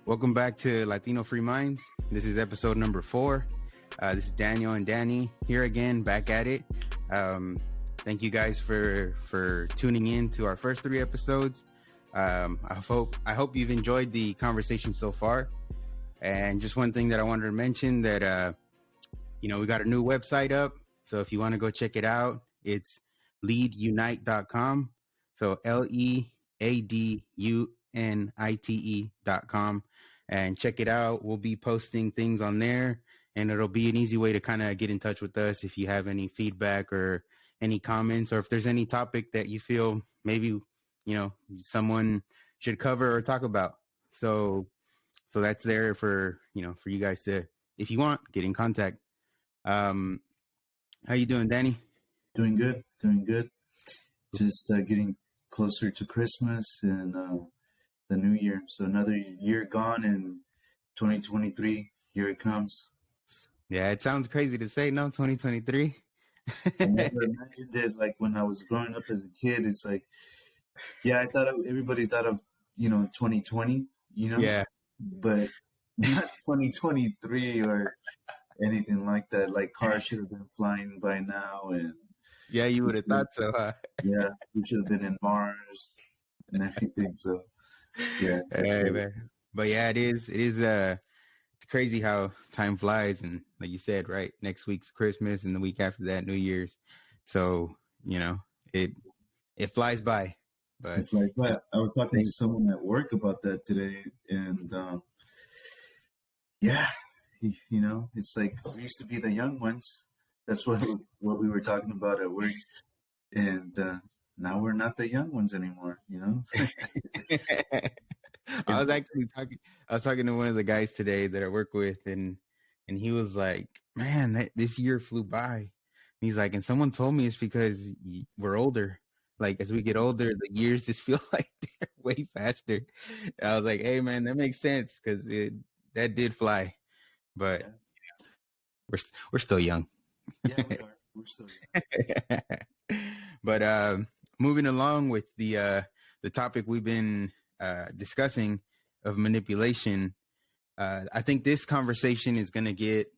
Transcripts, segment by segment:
Welcome back to Latino Free Minds. This is episode number 4. This is Daniel and Danny here again, back at it. Thank you guys for tuning in to our first 3 episodes. I hope you've enjoyed the conversation so far. And just one thing that I wanted to mention that we got a new website up. So if you want to go check it out, it's leadunite.com. So leadunite.com. And check it out. We'll be posting things on there, and it'll be an easy way to kind of get in touch with us if you have any feedback or any comments, or if there's any topic that you feel maybe, someone should cover or talk about. So that's there for you guys to, if you want, get in contact. How you doing, Danny? Doing good. Just getting closer to Christmas and the new year. So another year gone, and 2023, here it comes. Yeah, it sounds crazy to say, no, 2023. I never imagined it. Like when I was growing up as a kid, it's like, yeah, everybody thought of 2020, Yeah, but not 2023 or anything like that. Like cars should have been flying by now, and yeah, you would have thought so, huh? Yeah, we should have been in Mars and everything. So yeah, Hey, man. But yeah, it is. It's crazy how time flies, and like you said, right? Next week's Christmas, and the week after that, New Year's. So it flies by. But it flies by. I was talking to someone at work about that today, and it's like we used to be the young ones. That's what we were talking about at work, and now we're not the young ones anymore. I was talking to one of the guys today that I work with, and he was like, man, this year flew by. And he's like, and someone told me it's because we're older. Like as we get older, the years just feel like they're way faster. And I was like, hey man, that makes sense, because that did fly. But we're still young. Yeah, we are. We're still young. But moving along with the topic we've been discussing of manipulation, I think this conversation is going to get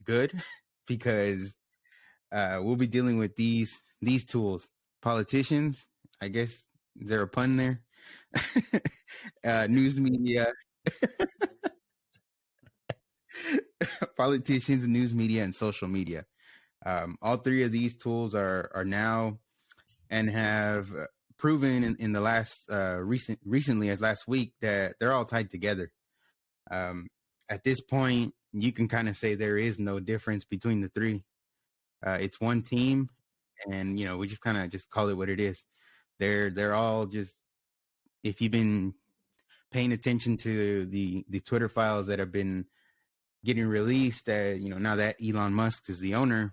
good because we'll be dealing with these tools. Politicians, I guess, is there a pun there? News media, politicians, news media, and social media. All 3 of these tools are now and have proven in the last recently as last week that they're all tied together. At this point, you can kind of say there is no difference between the 3. It's one team, and we just kind of just call it what it is. They're all just, if you've been paying attention to the Twitter files that have been getting released, that now that Elon Musk is the owner,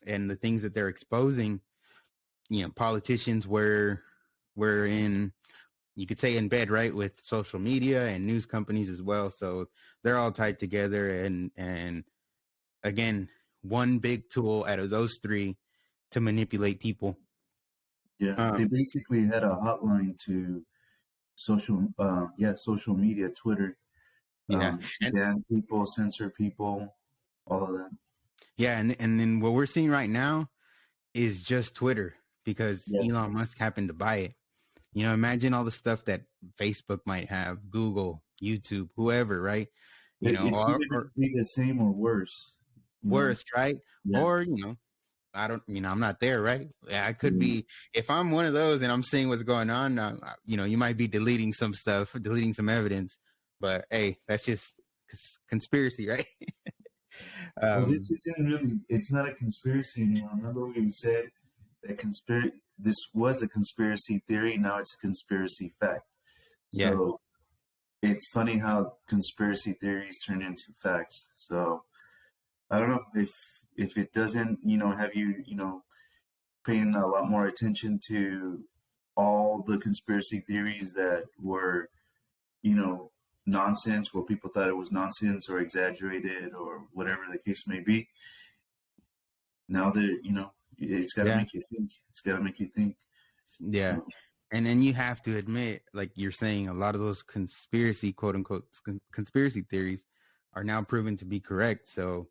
and the things that they're exposing, politicians were in, you could say, in bed, right, with social media and news companies as well. So they're all tied together, and again, one big tool out of those 3 to manipulate people. Yeah, they basically had a hotline to social media, Twitter. Yeah, ban people, censor people, all of that. Yeah, and then what we're seeing right now is just Twitter, because Elon Musk happened to buy it. Imagine all the stuff that Facebook might have, Google, YouTube, whoever, right? It's either going to be the same or worse. Worse, right? Yeah. Or I don't, I'm not there, right? I could be, if I'm one of those and I'm seeing what's going on, you might be deleting some stuff, deleting some evidence, but hey, that's just conspiracy, right? Well, this isn't really, it's not a conspiracy anymore. Remember we said that this was a conspiracy theory, now it's a conspiracy fact. So it's funny how conspiracy theories turn into facts. So I don't know if it doesn't, have you, paying a lot more attention to all the conspiracy theories that were, nonsense, where people thought it was nonsense or exaggerated or whatever the case may be. Now that, it's got to make you think. It's got to make you think. Yeah. So. And then you have to admit, like you're saying, a lot of those conspiracy, quote unquote, conspiracy theories are now proven to be correct. So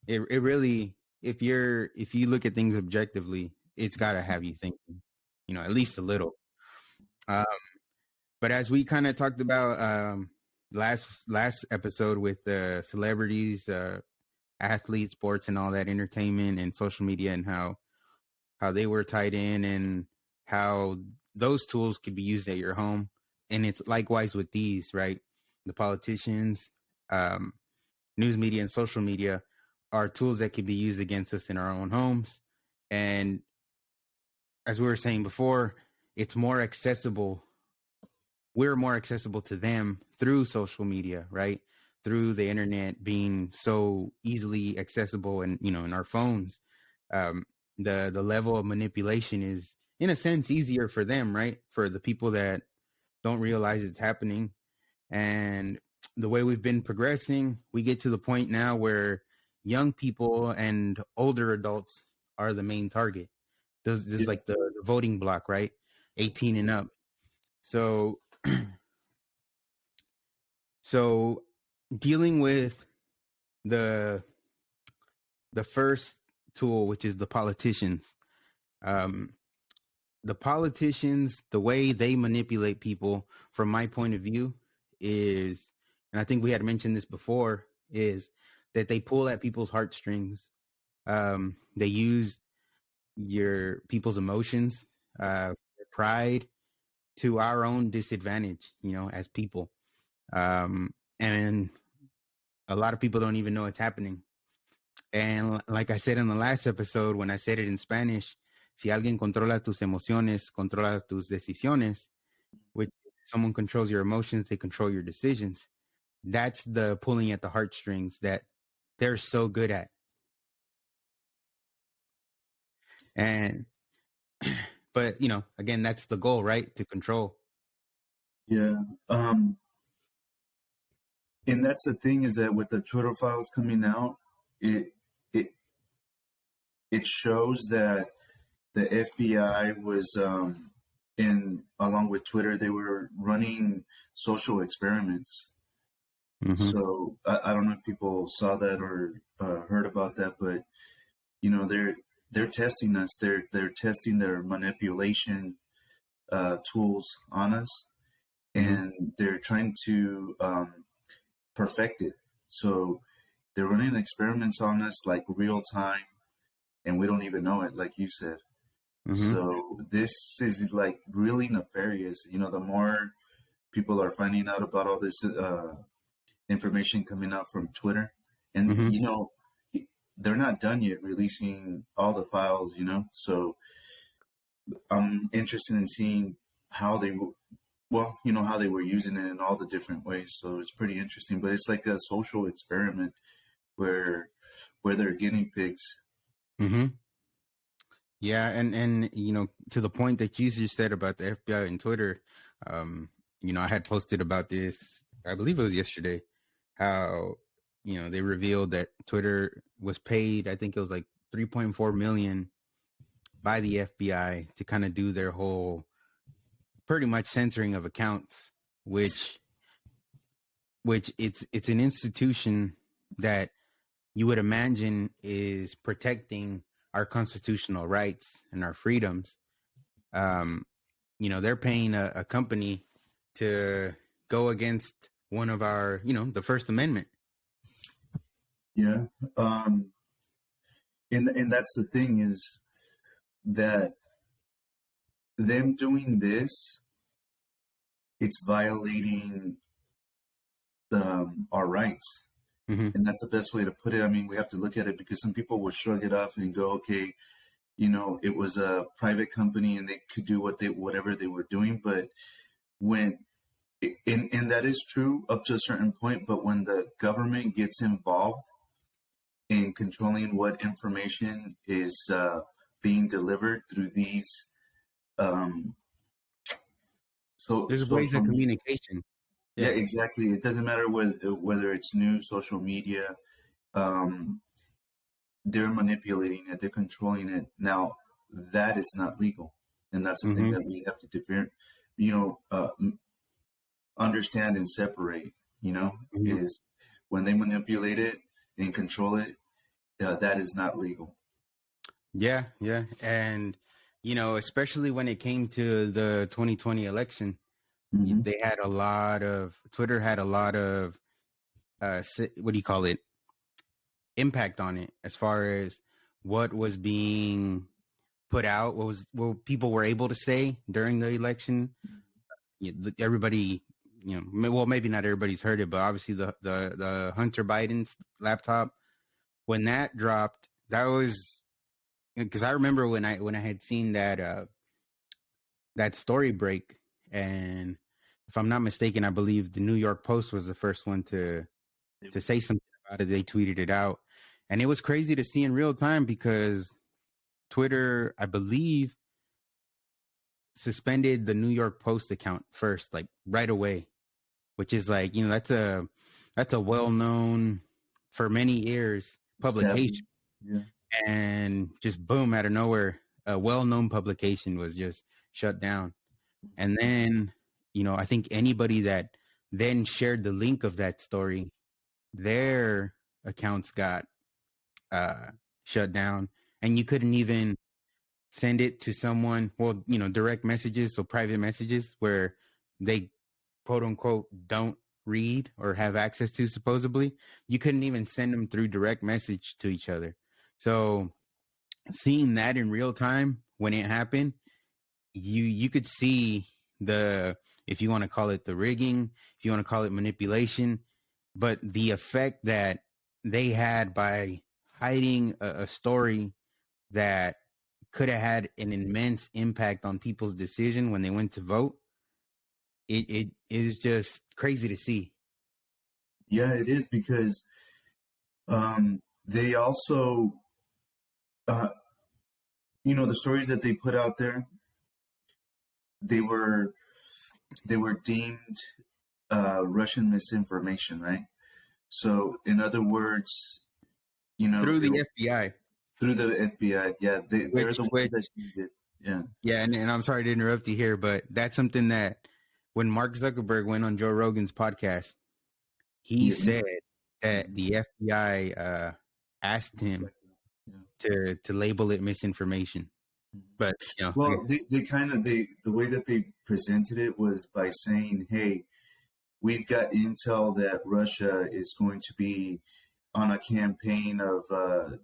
it really, if you look at things objectively, it's got to have you thinking, at least a little. Um, but as we kind of talked about last episode with celebrities, athletes, sports, and all that entertainment and social media, and how they were tied in, and how those tools could be used at your home. And it's likewise with these, right? The politicians, news media, and social media are tools that could be used against us in our own homes. And as we were saying before, it's more accessible. We're more accessible to them through social media, right? Through the internet being so easily accessible, and in our phones. Um, the level of manipulation is, in a sense, easier for them, right? For the people that don't realize it's happening. And the way we've been progressing, we get to the point now where young people and older adults are the main target. This is like the voting block, right? 18 and up. So so dealing with the first tool, which is the politicians. Um, the politicians, the way they manipulate people, from my point of view, is, and I think we had mentioned this before, is that they pull at people's heartstrings. They use your people's emotions, pride, to our own disadvantage, as people. And a lot of people don't even know it's happening. And like I said in the last episode, when I said it in Spanish, si alguien controla tus emociones, controla tus decisiones, which if someone controls your emotions, they control your decisions. That's the pulling at the heartstrings that they're so good at. And, but, again, that's the goal, right? To control. Yeah. And that's the thing, is that with the Twitter files coming out, it it it shows that the FBI was in, along with Twitter, they were running social experiments. Mm-hmm. So I don't know if people saw that or heard about that, but they're testing us. They're testing their manipulation tools on us, Mm-hmm. and they're trying to perfect it. So they're running experiments on us like real time, and we don't even know it, like you said. Mm-hmm. So this is like really nefarious. The more people are finding out about all this information coming out from Twitter, and Mm-hmm. they're not done yet releasing all the files. So I'm interested in seeing how they how they were using it in all the different ways. So it's pretty interesting. But it's like a social experiment where they're guinea pigs. Mm-hmm. Yeah, and to the point that you just said about the FBI and Twitter, I had posted about this, I believe it was yesterday, how they revealed that Twitter was paid, I think it was like 3.4 million by the FBI to kind of do their whole pretty much censoring of accounts, which it's an institution that you would imagine is protecting our constitutional rights and our freedoms. um, they're paying a company to go against one of our, the First Amendment. Yeah. And that's the thing, is that them doing this, it's violating our rights. Mm-hmm. And that's the best way to put it. I mean, we have to look at it, because some people will shrug it off and go, okay, it was a private company and they could do whatever they were doing. But when, and that is true up to a certain point, but when the government gets involved in controlling what information is being delivered through these um, There's ways social of media. communication. Yeah, Yeah. exactly. It doesn't matter whether it's news, social media. Um, they're manipulating it. They're controlling it. Now, that is not legal. and that's the thing Mm-hmm. that we have to understand and separate. Mm-hmm. Is when they manipulate it and control it, that is not legal. Yeah, yeah. And, especially when it came to the 2020 election, Mm-hmm. they had a lot of, Twitter had a lot of, what do you call it? Impact on it as far as what was being put out, what people were able to say during the election. Everybody, well, maybe not everybody's heard it, but obviously the Hunter Biden's laptop, when that dropped, that was because I remember when I had seen that story break, and if I'm not mistaken, I believe the New York Post was the first one to say something about it. They tweeted it out, and it was crazy to see in real time because Twitter, I believe, suspended the New York Post account first, like right away, which is like, that's a well-known for many years publication, Yeah. and just boom, out of nowhere, a well-known publication was just shut down. And then, I think anybody that then shared the link of that story, their accounts got uh shut down, and you couldn't even send it to someone, well, direct messages, so private messages where they quote unquote don't read or have access to, supposedly. You couldn't even send them through direct message to each other. So seeing that in real time when it happened, you could see the, if you want to call it the rigging, if you want to call it manipulation, but the effect that they had by hiding a story that could have had an immense impact on people's decision when they went to vote. It is just crazy to see. Yeah, it is because they also, uh, the stories that they put out there, they were deemed Russian misinformation, right? So, in other words, Through the FBI, through the FBI, yeah, they're the ones which that deemed it. Yeah, yeah, and I'm sorry to interrupt you here, but that's something that when Mark Zuckerberg went on Joe Rogan's podcast, he yeah, said that mhm. the FBI asked him Yeah. to label it misinformation. But Well, the way that they presented it was by saying, "Hey, we've got intel that Russia is going to be on a campaign of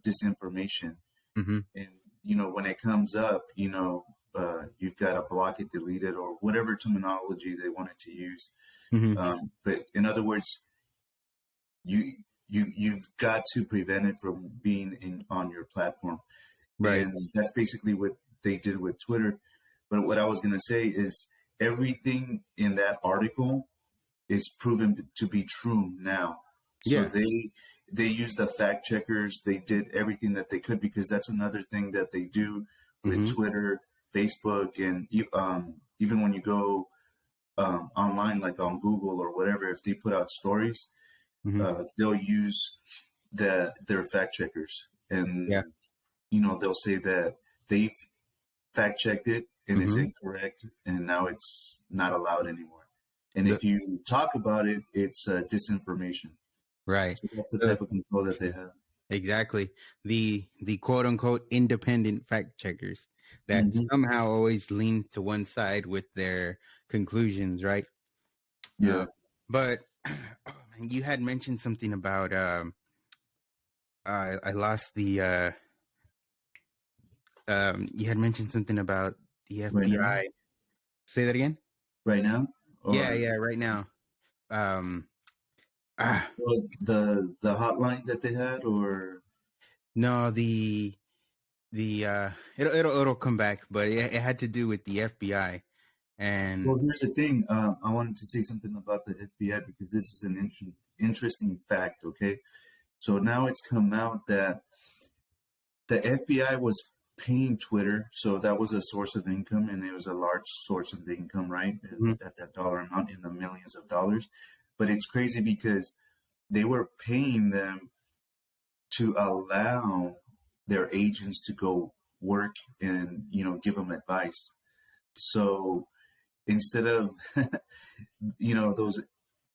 disinformation, mm-hmm, and when it comes up, you've got to block it, delete it, or whatever terminology they wanted to use. mm-hmm, But in other words, you you've got to prevent it from being on your platform, right, and that's basically what they did with Twitter. But what I was going to say is everything in that article is proven to be true now. So yeah, they used the fact checkers. They did everything that they could, because that's another thing that they do with mm-hmm, Twitter, Facebook, and even when you go online, like on Google or whatever, if they put out stories, mm-hmm, they'll use their fact checkers, yeah, and they'll say that they've fact checked it and it's mm-hmm, incorrect, and now it's not allowed anymore. And the if you talk about it, it's disinformation. right. So that's the type of control that they have. Exactly. The quote unquote independent fact checkers that Mm-hmm. somehow always lean to one side with their conclusions, right? Yeah. But you had mentioned something about I lost the you had mentioned something about the Right now. FBI. Say that again? Right now, Yeah, or yeah, right now. Um ah well, the hotline that they had, or no, the it'll come back, but it had to do with the FBI. And well, here's the thing. I wanted to say something about the FBI because this is an interesting fact. Okay, so now it's come out that the FBI was paying Twitter, so that was a source of income, and it was a large source of income, right? mhm, At that dollar amount, in the millions of dollars. But it's crazy because they were paying them to allow their agents to go work and give them advice. So instead of those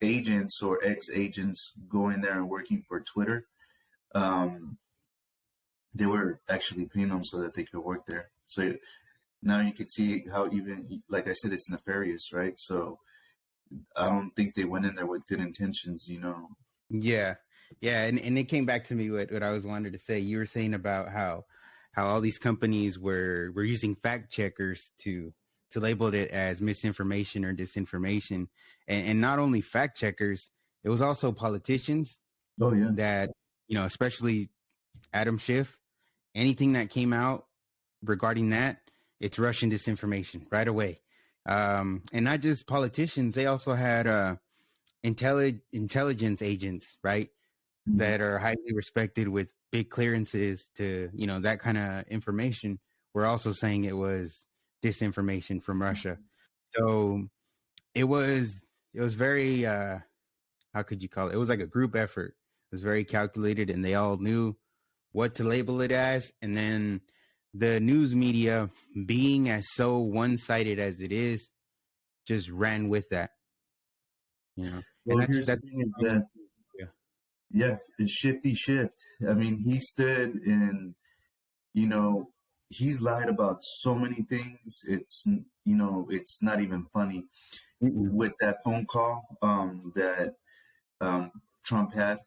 agents or ex-agents going there and working for Twitter, um, they were actually paying them so that they could work there. So now you could see how, even like I said, it's nefarious, right? So I don't think they went in there with good intentions. Yeah, yeah, and it came back to me what I was wanted to say. You were saying about how all these companies were using fact checkers to label it as misinformation or disinformation, and not only fact checkers, it was also politicians Oh yeah. that, especially Adam Schiff. Anything that came out regarding that, it's Russian disinformation right away. And not just politicians; they also had intelligence agents, right? Mm-hmm. That are highly respected with big clearances to, that kind of information. We're also saying it was disinformation from Russia. So it was very how could you call it? It was like a group effort. It was very calculated, and they all knew what to label it as. And then the news media, being as so one-sided as it is, just ran with that. And Well, here's the that's thing is that, yeah. yeah, it's shifty shift. I mean, he stood and, you know, he's lied about so many things. It's not even funny. Mm-mm. With that phone call that Trump had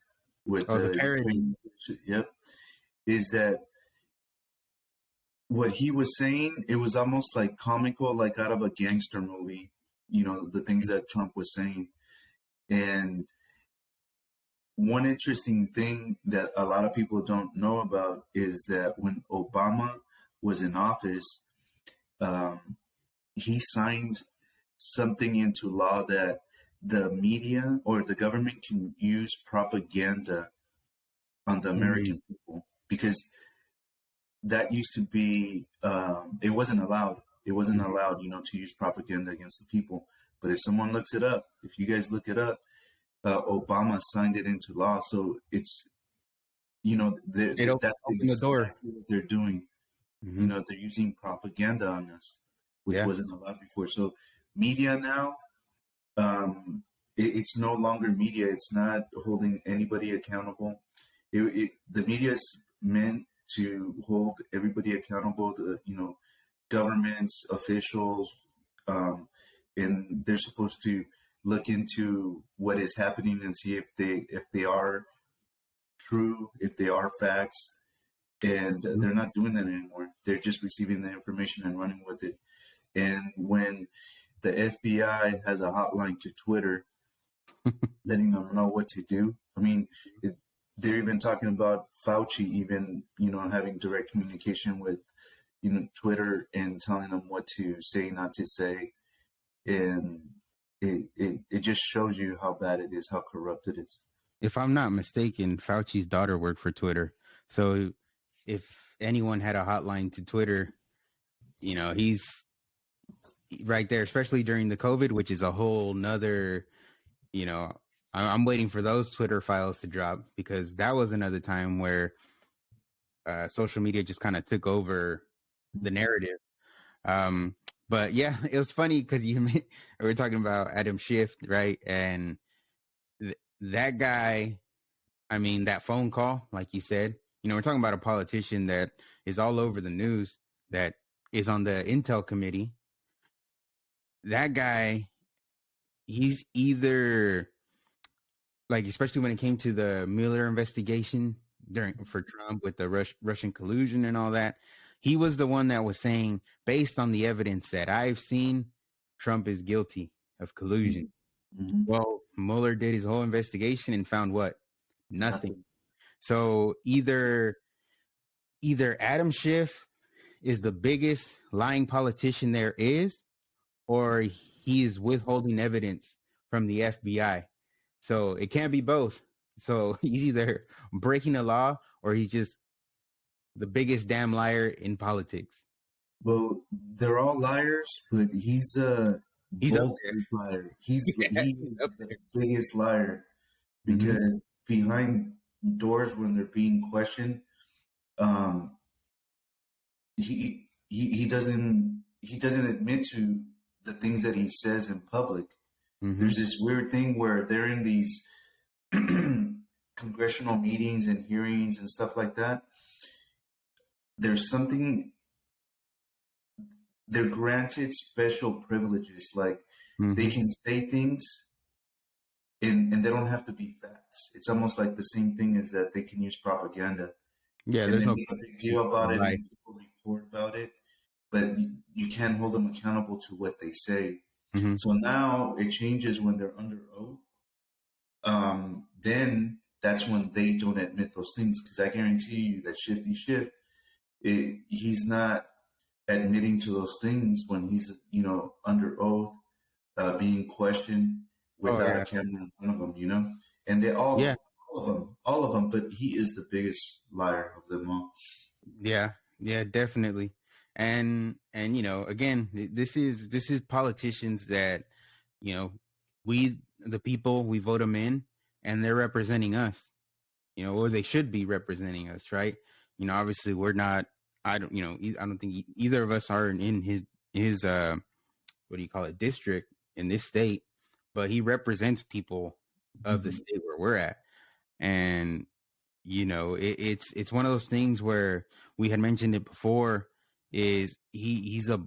with Oh, the the parody. Ukraine, yep, is that what he was saying, it was almost like comical, like out of a gangster movie, the things that Trump was saying. And one interesting thing that a lot of people don't know about is that when Obama was in office, um, he signed something into law that the media or the government can use propaganda on the Mm-hmm. American people, because that used to be it wasn't allowed. It wasn't allowed, to use propaganda against the people. But if someone looks it up, if you guys look it up, Obama signed it into law. So it's It that's opened the door. exactly what they're doing. Mm-hmm. They're using propaganda on us, which Yeah. wasn't allowed before. So media now, it's no longer media. It's not holding anybody accountable. The media is meant to hold everybody accountable. Governments, officials, um, and they're supposed to look into what is happening and see if they are true, if they are facts. And they're not doing that anymore. They're just receiving the information and running with it. And when the FBI has a hotline to Twitter, letting them know what to do. I mean, they're even talking about Fauci, even having direct communication with Twitter and telling them what to say, not to say, and it just shows you how bad it is, how corrupt it is. If I'm not mistaken, Fauci's daughter worked for Twitter. So if anyone had a hotline to Twitter, he's right there, especially during the COVID, which is a whole nother, you know, I'm waiting for those Twitter files to drop, because that was another time where social media just kind of took over the narrative. Um, but yeah, it was funny because we were talking about Adam Schiff, right? And that guy, I mean, that phone call, like you said, we're talking about a politician that is all over the news, that is on the Intel committee. That guy, he's either, like, especially when it came to the Mueller investigation for Trump with the Russian collusion and all that, he was the one that was saying, based on the evidence that I've seen, Trump is guilty of collusion. Mm-hmm. Well, Mueller did his whole investigation and found what? Nothing. Nothing. So either Adam Schiff is the biggest lying politician there is, or he is withholding evidence from the FBI. So it can't be both. So he's either breaking the law, or he's just the biggest damn liar in politics. Well, they're all liars, but he's a He's up bold-faced liar. He's there. Yeah, he he's is up the there. biggest liar, Mm-hmm. because behind doors when they're being questioned, um, he doesn't he doesn't admit to the things that he says in public. Mm-hmm. There's this weird thing where they're in these congressional meetings and hearings and stuff like that. There's something, they're granted special privileges, like they Mm-hmm. can say things and they don't have to be facts. It's almost like the same thing as that they can use propaganda Yeah, and there's then no make a big deal about it life. and people report about it, but you can't hold them accountable to what they say. Mm-hmm. So now it changes when they're under oath. Then that's when they don't admit those things, because I guarantee you that Shifty Shift, he's not admitting to those things when he's under oath, being questioned Oh without a yeah, camera in front of him. And they yeah, all of them, but he is the biggest liar of them all. yeah, yeah, definitely. And again, this is politicians that we the people, we vote them in, and they're representing us. Or they should be representing us, right? Obviously we're not. I don't. I don't think either of us are in his what do you call it, district in this state, but he represents people of the Mhm. state where we're at. And it's one of those things where we had mentioned it before, is he's a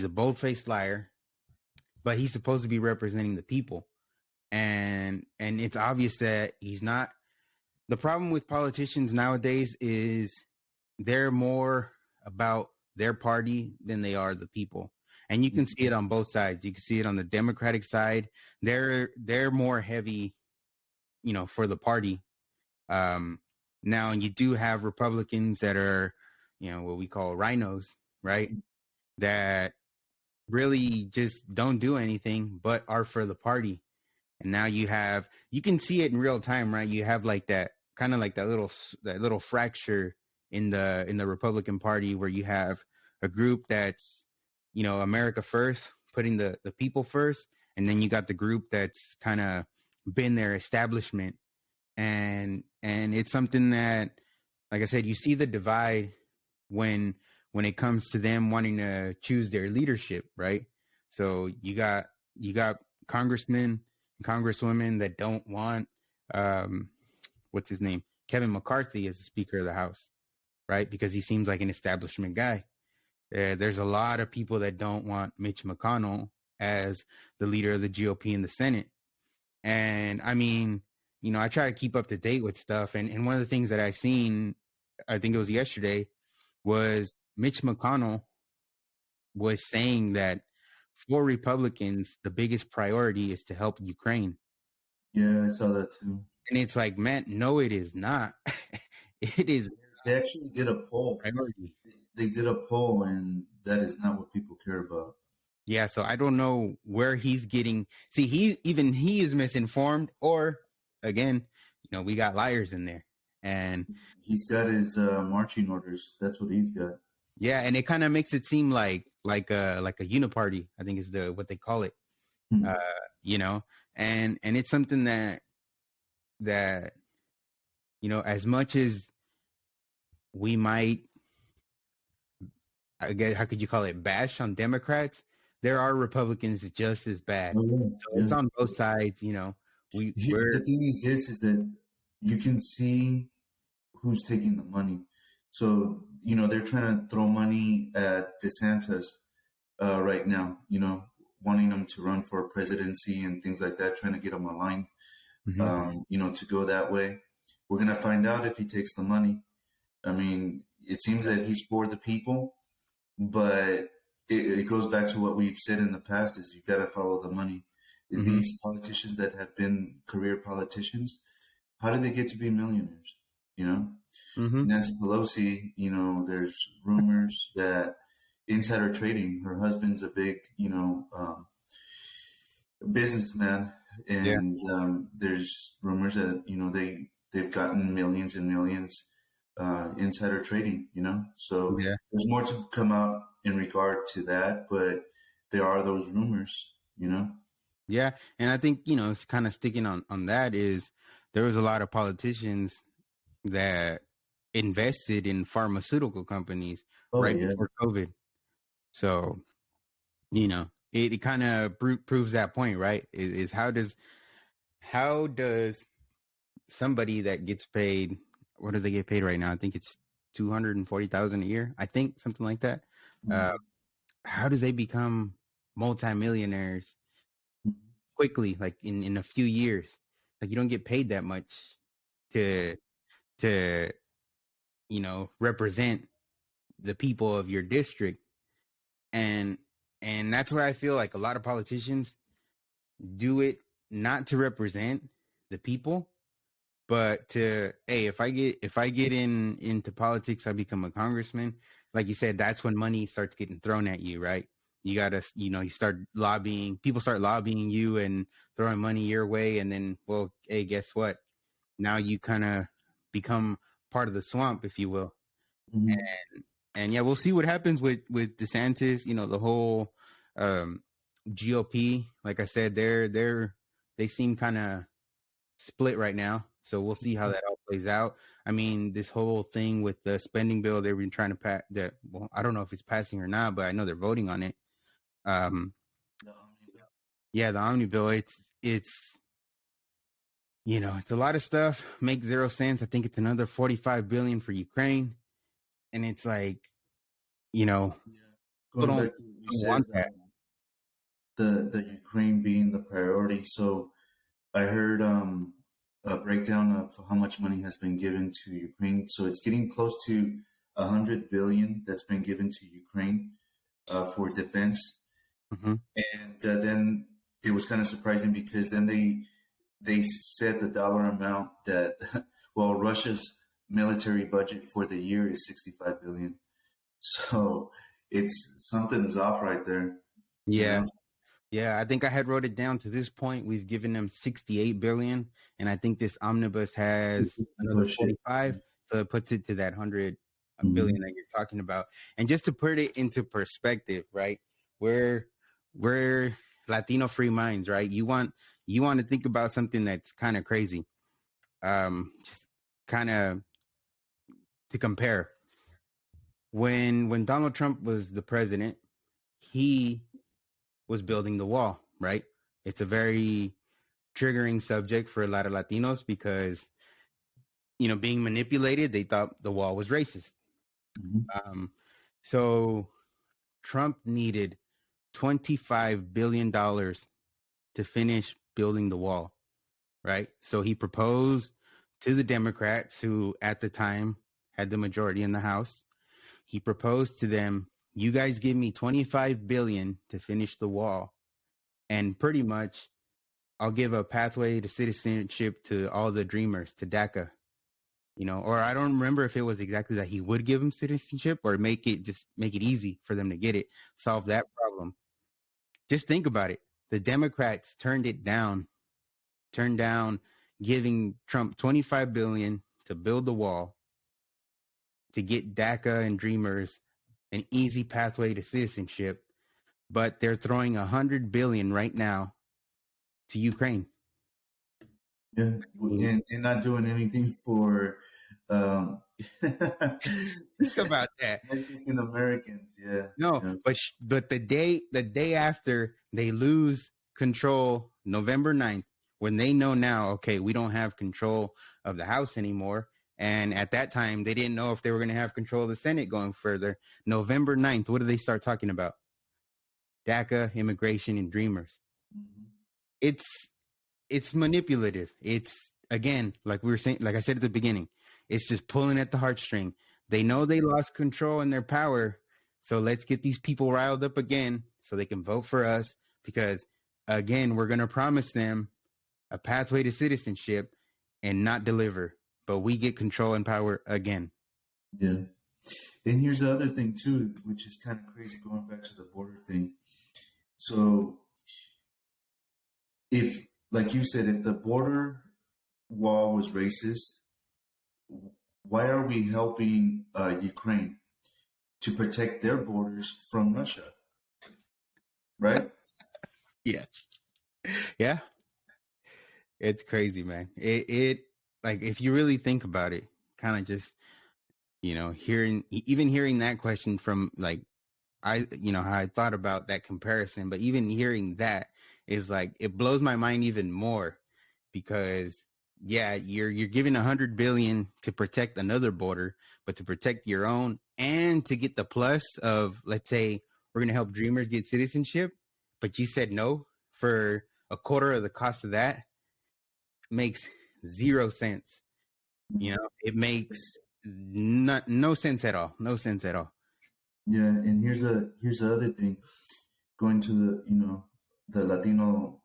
bold-faced liar, but he's supposed to be representing the people. And it's obvious that he's not. The problem with politicians nowadays is they're more about their party than they are the people. And you can see it on both sides. You can see it on the Democratic side. They're more heavy, for the party. Um, Now, and you do have Republicans that are, what we call rhinos, right? That really just don't do anything but are for the party. And now you can see it in real time, right? You have like that kind of like that little fracture in the Republican Party, where you have a group that's America first, putting the people first, and then you got the group that's kind of been their establishment. And it's something that, like I said, you see the divide when it comes to them wanting to choose their leadership, right? So you got congressmen and congresswomen that don't want um what's his name, Kevin McCarthy, as the Speaker of the House, right? Because he seems like an establishment guy. There's a lot of people that don't want Mitch McConnell as the leader of the GOP in the Senate. And I mean, I try to keep up to date with stuff. And one of the things that I seen, I think it was yesterday, was Mitch McConnell was saying that for Republicans, the biggest priority is to help Ukraine. Yeah, I saw that too. And it's like, man, no, it is not. It is They actually did a poll. priority. They did a poll, and that is not what people care about. Yeah, so I don't know where he's getting. See, he is misinformed, or again, we got liars in there. And He's got his marching orders. That's what he's got. yeah, and it kind of makes it seem like a uniparty, I think is what they call it. Hmm. Uh, and it's something that as much as we might, I guess, how could you call it, bash on Democrats, there are Republicans just as bad. Oh, So yeah, it's yeah. on both sides. The We're thing is this, is that you can see who's taking the money. So, they're trying to throw money at DeSantis right now, wanting him to run for presidency and things like that, trying to get him aligned, Mhm. to go that way. We're going to find out if he takes the money. I mean, it seems that he's for the people, but it goes back to what we've said in the past, is you got to follow the money. Mhm. These politicians that have been career politicians, how did they get to be millionaires? Mhm. Nancy Pelosi, there's rumors that insider trading, her husband's a big, businessman, Yeah. and there's rumors that they've gotten millions and millions insider trading. So Yeah. there's more to come out in regard to that, but there are those rumors. Yeah. And I think, it's kind of sticking on that is there was a lot of politicians that invested in pharmaceutical companies Oh right yeah, before COVID. So, you know, it kind of proves that point, right? Is how does somebody that gets paid, what do they get paid right now? I think it's 240,000 a year. I think something like that. Uh, Mm-hmm. how do they become multimillionaires quickly, like in a few years? Like you don't get paid that much to to represent the people of your district, and that's where I feel like a lot of politicians do it not to represent the people, but to, hey, if I get into politics, I become a congressman. Like you said, that's when money starts getting thrown at you, right? You gotta, you start lobbying. People start lobbying you and throwing money your way, and then, well, hey, guess what? Now you kind of become part of the swamp, if you will. Mm-hmm. And yeah, we'll see what happens with DeSantis. The whole GOP. Like I said, they seem kind of split right now. So we'll see how that all plays out. I mean, this whole thing with the spending bill they've been trying to pass. That, well, I don't know if it's passing or not, but I know they're voting on it. Um, The Omni Bill. yeah, the Omni bill. It's it's a lot of stuff. Makes zero sense. I think it's another 45 billion for Ukraine, and it's like, you know, Yeah. people Going back to what you don't said, want that. the Ukraine being the priority. So I heard a breakdown of how much money has been given to Ukraine. So it's getting close to 100 billion that's been given to Ukraine for defense. Mm-hmm. And then it was kind of surprising because then they said the dollar amount that well, Russia's military budget for the year is 65 billion. So it's something's off right there, you Yeah. know. Yeah, I think I had wrote it down to this point. We've given them 68 billion, and I think this omnibus has another Push it. 45, so it puts it to that 100 billion Mm-hmm. that you're talking about. And just to put it into perspective, right? We're Latino free minds, right? You want to think about something that's kind of crazy. Just kind of to compare. When Donald Trump was the president, he was building the wall, right? It's a very triggering subject for a lot of Latinos because, being manipulated, they thought the wall was racist. Mm-hmm. Um, so Trump needed $25 billion to finish building the wall, right? So he proposed to the Democrats, who at the time had the majority in the House. He proposed to them, you guys give me 25 billion to finish the wall, and pretty much I'll give a pathway to citizenship to all the dreamers, to DACA, or I don't remember if it was exactly that he would give them citizenship or make it easy for them to get it, solve that problem. Just think about it. The Democrats turned down giving Trump 25 billion to build the wall, to get DACA and dreamers an easy pathway to citizenship, but they're throwing 100 billion right now to Ukraine. Yeah, I mean, and not doing anything for um, think about that. Mexican Americans. Yeah, No, yeah. but the day after they lose control, November 9th, when they know now, okay, we don't have control of the House anymore. And at that time, they didn't know if they were going to have control of the Senate going further. November 9th, what do they start talking about? DACA, immigration, and dreamers. Mhm. It's it's manipulative. It's, again, like we were saying, like I said at the beginning, it's just pulling at the heartstring. They know they lost control and their power, so let's get these people riled up again so they can vote for us, because, again, we're going to promise them a pathway to citizenship and not deliver, but we get control and power again. Yeah. And here's the other thing too, which is kind of crazy. Going back to the border thing. So if, like you said, if the border wall was racist, why are we helping Ukraine to protect their borders from Russia? Right? Yeah. Yeah. It's crazy, man. It like, if you really think about it, kind of just, hearing that question from, like, how I thought about that comparison, but even hearing that is like, it blows my mind even more, because yeah, you're giving 100 billion to protect another border, but to protect your own and to get the plus of, let's say, we're going to help dreamers get citizenship, but you said no for a quarter of the cost of that, makes zero sense. It makes no sense at all. No sense at all. Yeah, and here's the other thing. Going to the Latino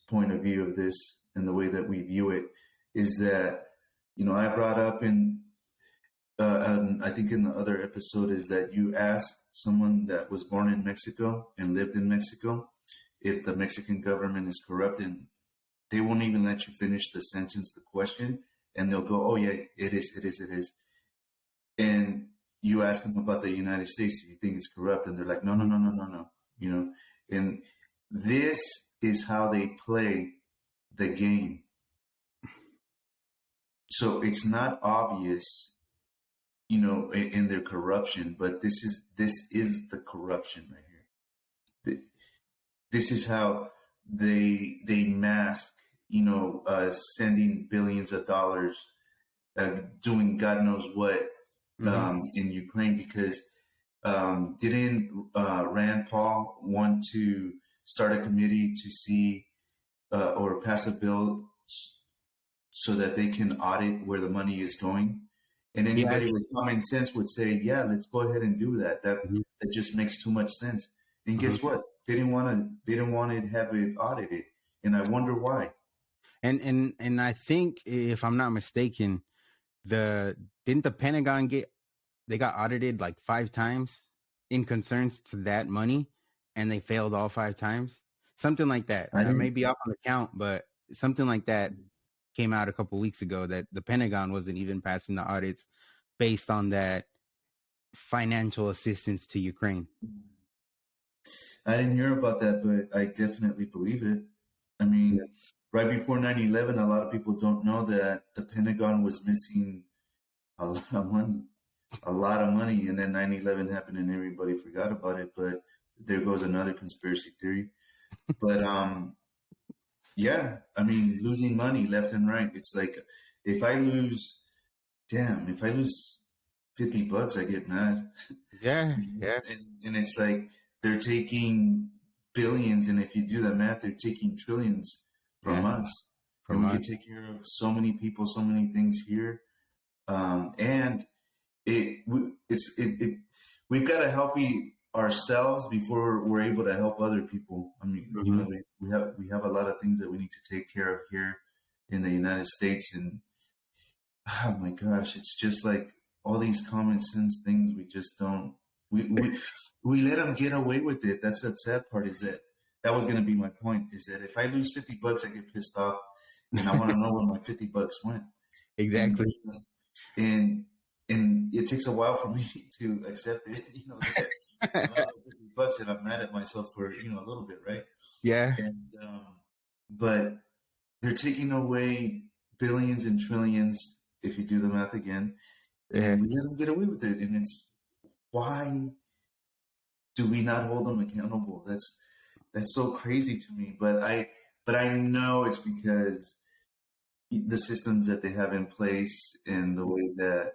point of view of this and the way that we view it is that I brought up and I think in the other episode is that you ask someone that was born in Mexico and lived in Mexico if the Mexican government is corrupt, and they won't even let you finish the sentence, the question, and they'll go, "Oh yeah, it is, it is, it is." And you ask them about the United States, do you think it's corrupt? And they're like, no, no, no, no, no, no. And this is how they play the game. So it's not obvious, in their corruption, but this is the corruption right here. This is how they mask, sending billions of dollars, doing God knows what, in Ukraine, because didn't Rand Paul want to start a committee to see or pass a bill so that they can audit where the money is going? And anybody with common sense would say, yeah, let's go ahead and do that. That just makes too much sense. And guess what? They didn't want to have it audited. And I wonder why. And I think, if I'm not mistaken, didn't the Pentagon they got audited like 5 times in concerns to that money, and they failed all 5 times, something like that. I may be off on the count, but something like that came out a couple of weeks ago, that the Pentagon wasn't even passing the audits based on that financial assistance to Ukraine. I didn't hear about that, but I definitely believe it. I mean, right before 9/11, a lot of people don't know that the Pentagon was missing a lot of money. A lot of money. And then 9/11 happened and everybody forgot about it. But there goes another conspiracy theory. But yeah, I mean, losing money left and right. It's like, if I lose 50 bucks, I get mad. Yeah. And it's like, they're taking billions. And if you do the math, they're taking trillions from us. And we can take care of so many people, so many things here. And we've got to help ourselves before we're able to help other people. I mean, we have a lot of things that we need to take care of here in the United States, and oh my gosh, it's just like all these common sense things we just don't. We let them get away with it. That's the sad part. Is that was going to be my point? Is that if I lose 50 bucks, I get pissed off, and I want to know where my 50 bucks went. Exactly. And it takes a while for me to accept it, that I lost 50 bucks and I'm mad at myself for, a little bit, right? Yeah. And, but they're taking away billions and trillions, if you do the math again, and we let them get away with it. And it's, why do we not hold them accountable? That's so crazy to me. But I know it's because the systems that they have in place and the way that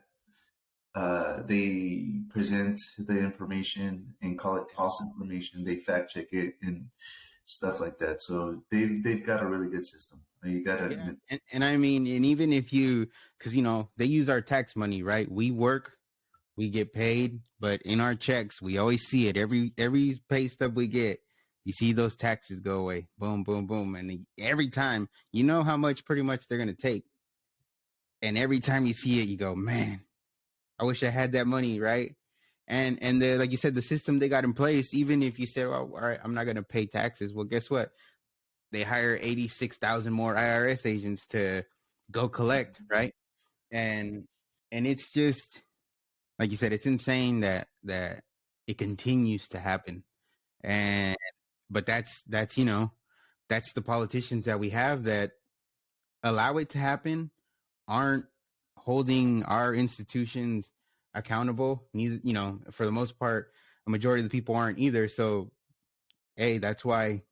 they present the information and call it false information. They fact check it and stuff like that. So they've got a really good system. You got to admit. And I mean, and even if because they use our tax money, right? We work, we get paid, but in our checks, we always see it. Every pay stub we get, you see those taxes go away. Boom, boom, boom. And every time, how much pretty much they're going to take. And every time you see it, you go, man, I wish I had that money, right? And like you said, the system they got in place, even if you say, well, all right, I'm not going to pay taxes. Well, guess what? They hire 86,000 more IRS agents to go collect, right? And it's just, like you said, it's insane that it continues to happen. But that's that's the politicians that we have that allow it to happen, aren't holding our institutions accountable. Neither, for the most part, a majority of the people aren't either. So, hey, that's why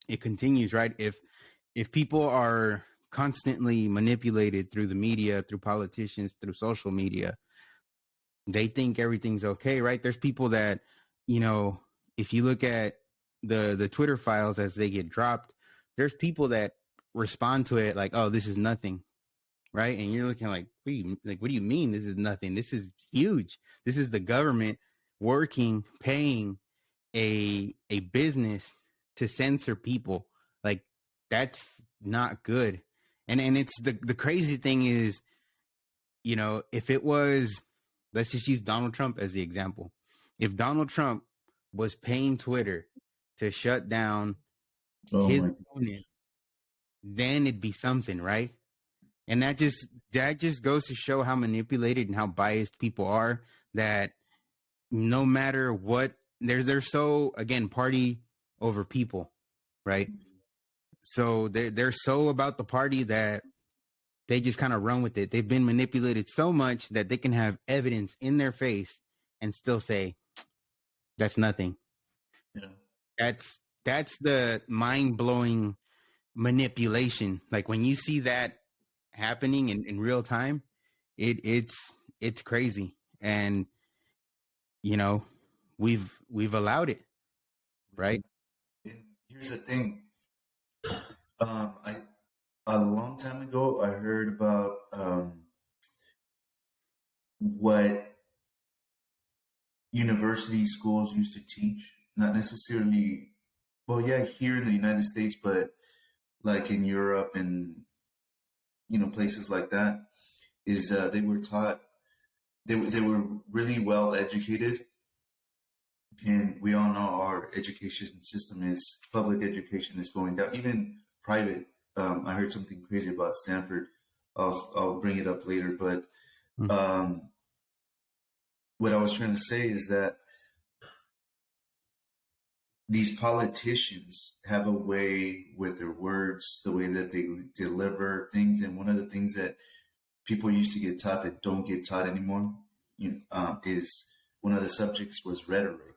it continues, right? If people are constantly manipulated through the media, through politicians, through social media, they think everything's okay, right? There's people that, you know, if you look at the Twitter files as they get dropped, there's people that respond to it like, "Oh, this is nothing," right? And you're looking like, what do you mean this is nothing? This is huge. This is the government working, paying a business to censor people. Like, that's not good. And it's the crazy thing is, you know, if it was, let's just use Donald Trump as the example. If Donald Trump was paying Twitter to shut down Oh his my. opponents, then it'd be something, right? And that just goes to show how manipulated and how biased people are, that no matter what, they're so, again, party over people, right? So they're so about the party that they just kind of run with it. They've been manipulated so much that they can have evidence in their face and still say that's nothing. Yeah. That's the mind-blowing manipulation. Like, when you see that happening in real time, it's crazy. And you know, we've allowed it, right? And here's the thing. I a long time ago, I heard about what university schools used to teach. Not necessarily, well, yeah, here in the United States, but like in Europe and places like that. Is they were taught they were really well educated, and we all know our education system is public education is going down, even private. I heard something crazy about Stanford. I'll bring it up later, but Mm. um, what I was trying to say is that these politicians have a way with their words, the way that they deliver things, and one of the things that people used to get taught that don't get taught anymore, is one of the subjects was rhetoric.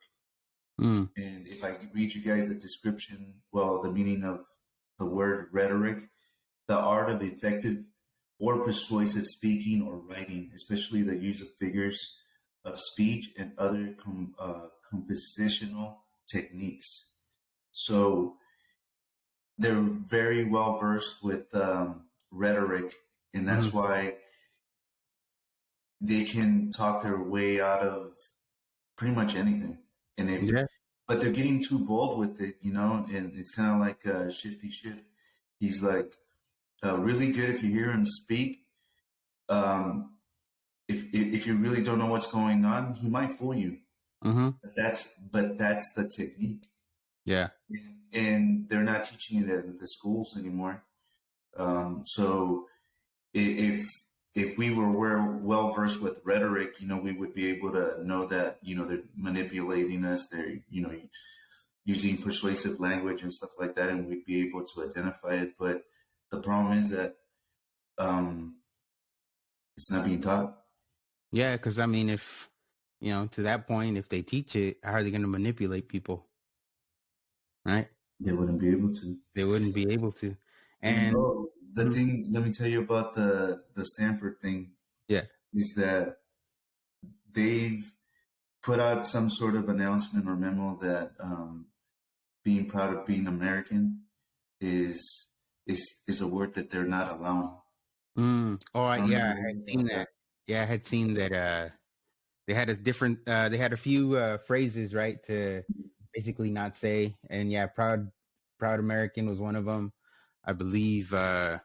Mm. And if I read you guys the description, well, the meaning of the word rhetoric, the art of effective or persuasive speaking or writing, especially the use of figures of speech and other compositional techniques. So they're very well versed with rhetoric, and that's Mm. why they can talk their way out of pretty much anything. And if Yeah. but they're getting too bold with it, and it's kind of like Shifty Shift. He's like really good if you hear him speak. Um, if you really don't know what's going on, he might fool you. Mm-hmm. But that's the technique, Yeah. and they're not teaching it at the schools anymore. So if we were well versed with rhetoric, we would be able to know that they're manipulating us. They're using persuasive language and stuff like that, and we'd be able to identify it. But the problem is that um, it's not being taught. Yeah, because I mean, if to that point, if they teach it, how are they going to manipulate people, right? They wouldn't be able to. They wouldn't be able to. And And the thing, let me tell you about the Stanford thing yeah. is that they've put out some sort of announcement or memo that being proud of being American is is a word that they're not allowing. Oh, I don't know yeah, if I you had heard seen about that. that. Yeah, I had seen that. They had a different. They had a few phrases, right, to basically not say. And yeah, proud American was one of them. I believe. What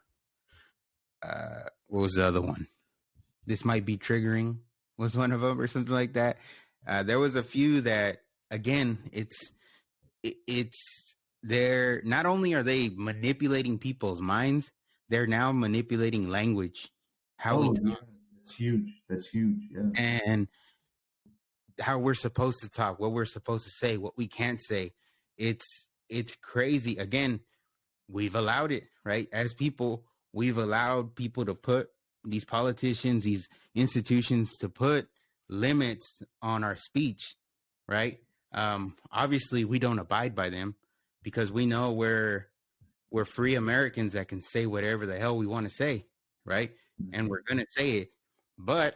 was the other one? This might be triggering was one of them, or something like that. There was a few that, again, it's they're not only are they manipulating people's minds, they're now manipulating language, how we Oh yeah, talk, that's huge. That's huge. Yeah. and how we're supposed to talk, what we're supposed to say, what we can't say. It's crazy. Again, we've allowed it, right? As people, we've allowed people to put these politicians, these institutions to put limits on our speech. right? Obviously, we don't abide by them because we know we're free Americans that can say whatever the hell we want to say, right? And we're going to say it. But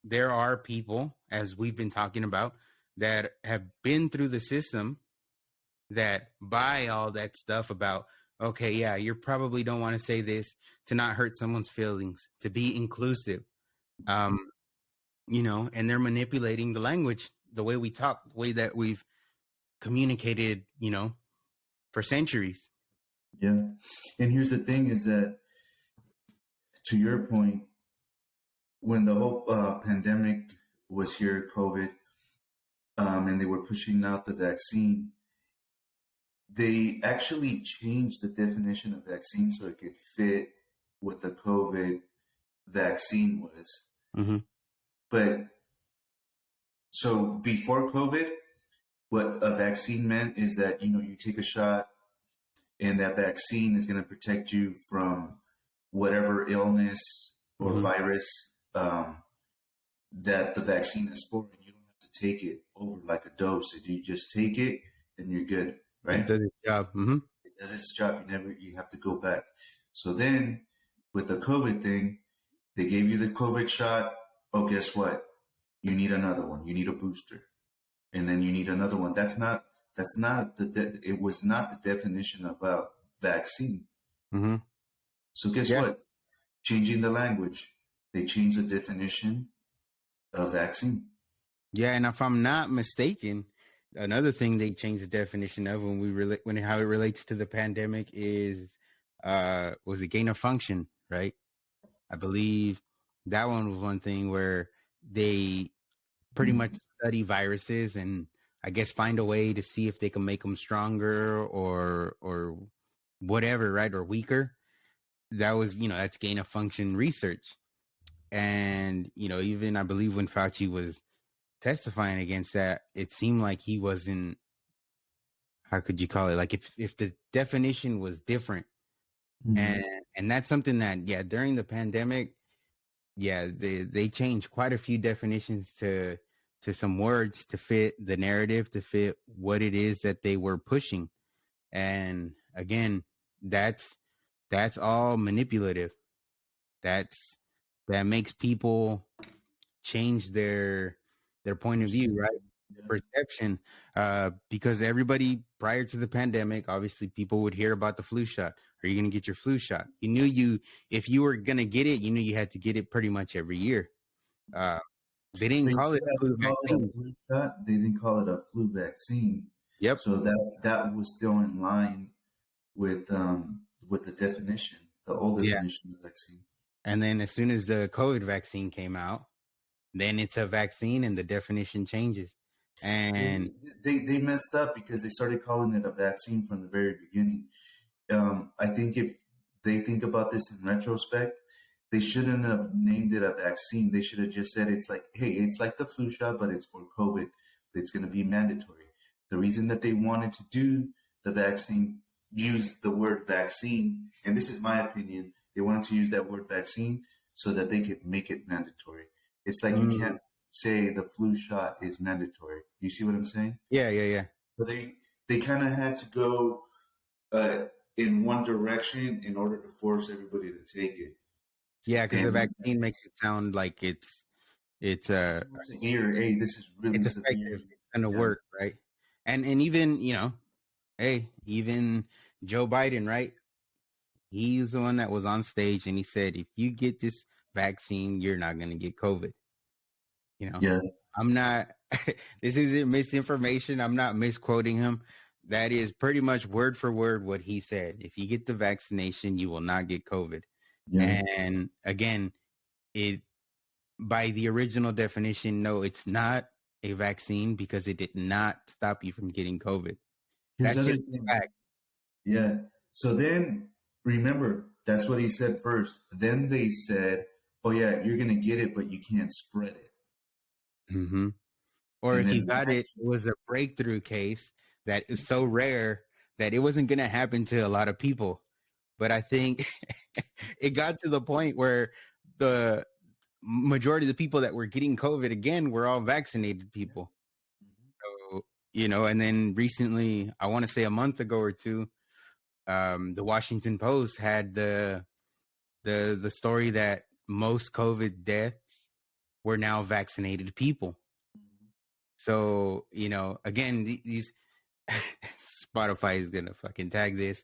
there are people, as we've been talking about, that have been through the system that buy all that stuff about, okay, yeah, you probably don't want to say this to not hurt someone's feelings, to be inclusive. Um, and they're manipulating the language, the way we talk, the way that we've communicated, for centuries. Yeah. And here's the thing is that, to your point, when the whole pandemic was here, COVID, and they were pushing out the vaccine, they actually changed the definition of vaccine so it could fit what the COVID vaccine was. Mm-hmm. But so before COVID, what a vaccine meant is that, you take a shot and that vaccine is going to protect you from whatever illness or Mm-hmm. virus that the vaccine is for, and you don't have to take it over like a dose. You just take it and you're good, It right? does its job. Mm-hmm. It does its job. You have to go back. So then with the COVID thing, they gave you the COVID shot. Oh, guess what? You need another one. You need a booster, and then you need another one. It was not the definition of a vaccine. Mm-hmm. So guess Yeah. what? Changing the language, they changed the definition of vaccine. Yeah, and if I'm not mistaken, another thing they changed the definition of when how it relates to the pandemic is was it gain of function, right? I believe that one was one thing where they pretty much study viruses and I guess find a way to see if they can make them stronger or whatever, right? Or weaker. That was, that's gain of function research. And, even I believe when Fauci was testifying against that, it seemed like he wasn't, how could you call it? Like if the definition was different. Mm-hmm. And that's something that, yeah, during the pandemic, yeah, they changed quite a few definitions to some words to fit the narrative, to fit what it is that they were pushing. And again, that's all manipulative. That makes people change their point of view, right? Perception, because everybody prior to the pandemic, obviously people would hear about the flu shot. Are you going to get your flu shot? You knew if you were going to get it, you knew you had to get it pretty much every year. They didn't They call should it a have flu called it a vaccine. flu shot. They didn't call it a flu vaccine. Yep. So that was still in line with the definition, the old Yeah. definition of vaccine. And then as soon as the COVID vaccine came out, then it's a vaccine and the definition changes. And they messed up because they started calling it a vaccine from the very beginning. I think if they think about this in retrospect, they shouldn't have named it a vaccine. They should have just said it's like, hey, it's like the flu shot, but it's for COVID. It's going to be mandatory. The reason that they wanted to do the vaccine, use the word vaccine, and this is my opinion, they wanted to use that word vaccine so that they could make it mandatory. It's like you can't say the flu shot is mandatory. You see what I'm saying? Yeah. So they kind of had to go in one direction in order to force everybody to take it. Yeah, because the vaccine makes it sound like it's it's severe. Hey, this is really it's severe. effective. It's gonna work, right? And even hey, even Joe Biden, right? He's the one that was on stage and he said, if you get this vaccine, you're not gonna get COVID. Yeah. I'm not. This isn't misinformation. I'm not misquoting him. That is pretty much word for word what he said. If you get the vaccination, you will not get COVID. Yeah. And again, it by the original definition, no, it's not a vaccine because it did not stop you from getting COVID. Here's That's other just thing. a fact. Yeah. So then remember, that's what he said first. Then they said, oh, yeah, you're going to get it, but you can't spread it. Mm-hmm. Or And if you then got it, it was a breakthrough case that is so rare that it wasn't going to happen to a lot of people. But I think it got to the point where the majority of the people that were getting COVID again were all vaccinated people. And then recently, I want to say a month ago or two, the Washington Post had the story that most COVID deaths were now vaccinated people. So, again, these Spotify is gonna fucking tag this.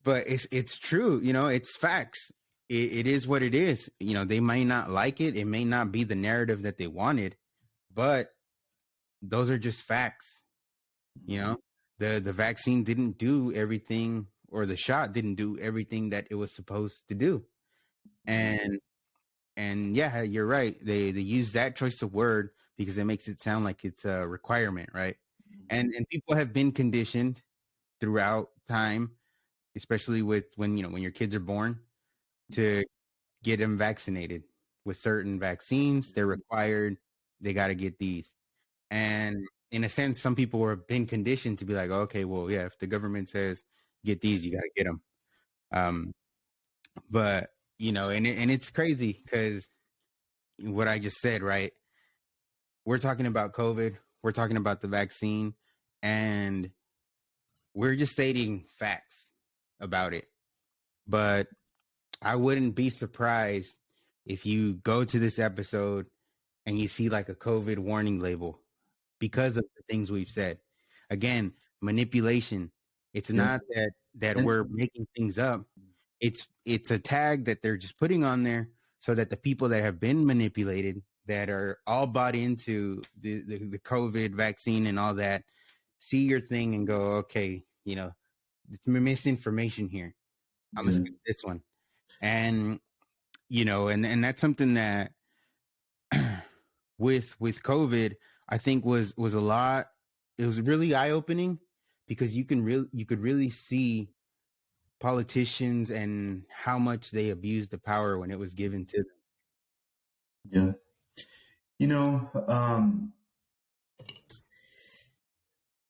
But it's true, it's facts. It is what it is. They might not like it. It may not be the narrative that they wanted, but those are just facts. The vaccine didn't do everything, or the shot didn't do everything that it was supposed to do. And yeah, you're right. They use that choice of word because it makes it sound like it's a requirement, right? And people have been conditioned throughout time, especially with when your kids are born, to get them vaccinated with certain vaccines. They're required. They got to get these. And in a sense, some people have been conditioned to be like, okay, well, yeah, if the government says get these, you got to get them. But and it's crazy because what I just said, right? We're talking about COVID. We're talking about the vaccine, and we're just stating facts about it. But I wouldn't be surprised if you go to this episode and you see like a COVID warning label because of the things we've said. Again, manipulation. It's Yeah. not that we're making things up. It's a tag that they're just putting on there so that the people that have been manipulated, that are all bought into the COVID vaccine and all that, see your thing and go, okay, it's misinformation here. I'm gonna skip this one. And and that's something that with COVID, I think was a lot. It was really eye opening because you could really see politicians and how much they abused the power when it was given to them. Yeah.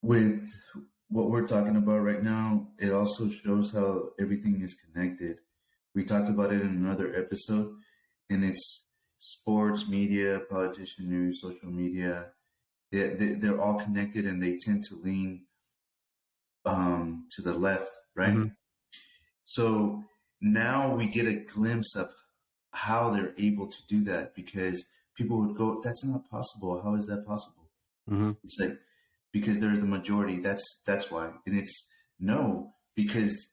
With what we're talking about right now, it also shows how everything is connected. We talked about it in another episode, and it's sports, media, politician news, social media. They're all connected, and they tend to lean to the left, right? Mm-hmm. So now we get a glimpse of how they're able to do that, because people would go, "That's not possible. How is that possible?" Mm-hmm. It's like, because they're the majority. That's why. And it's no, because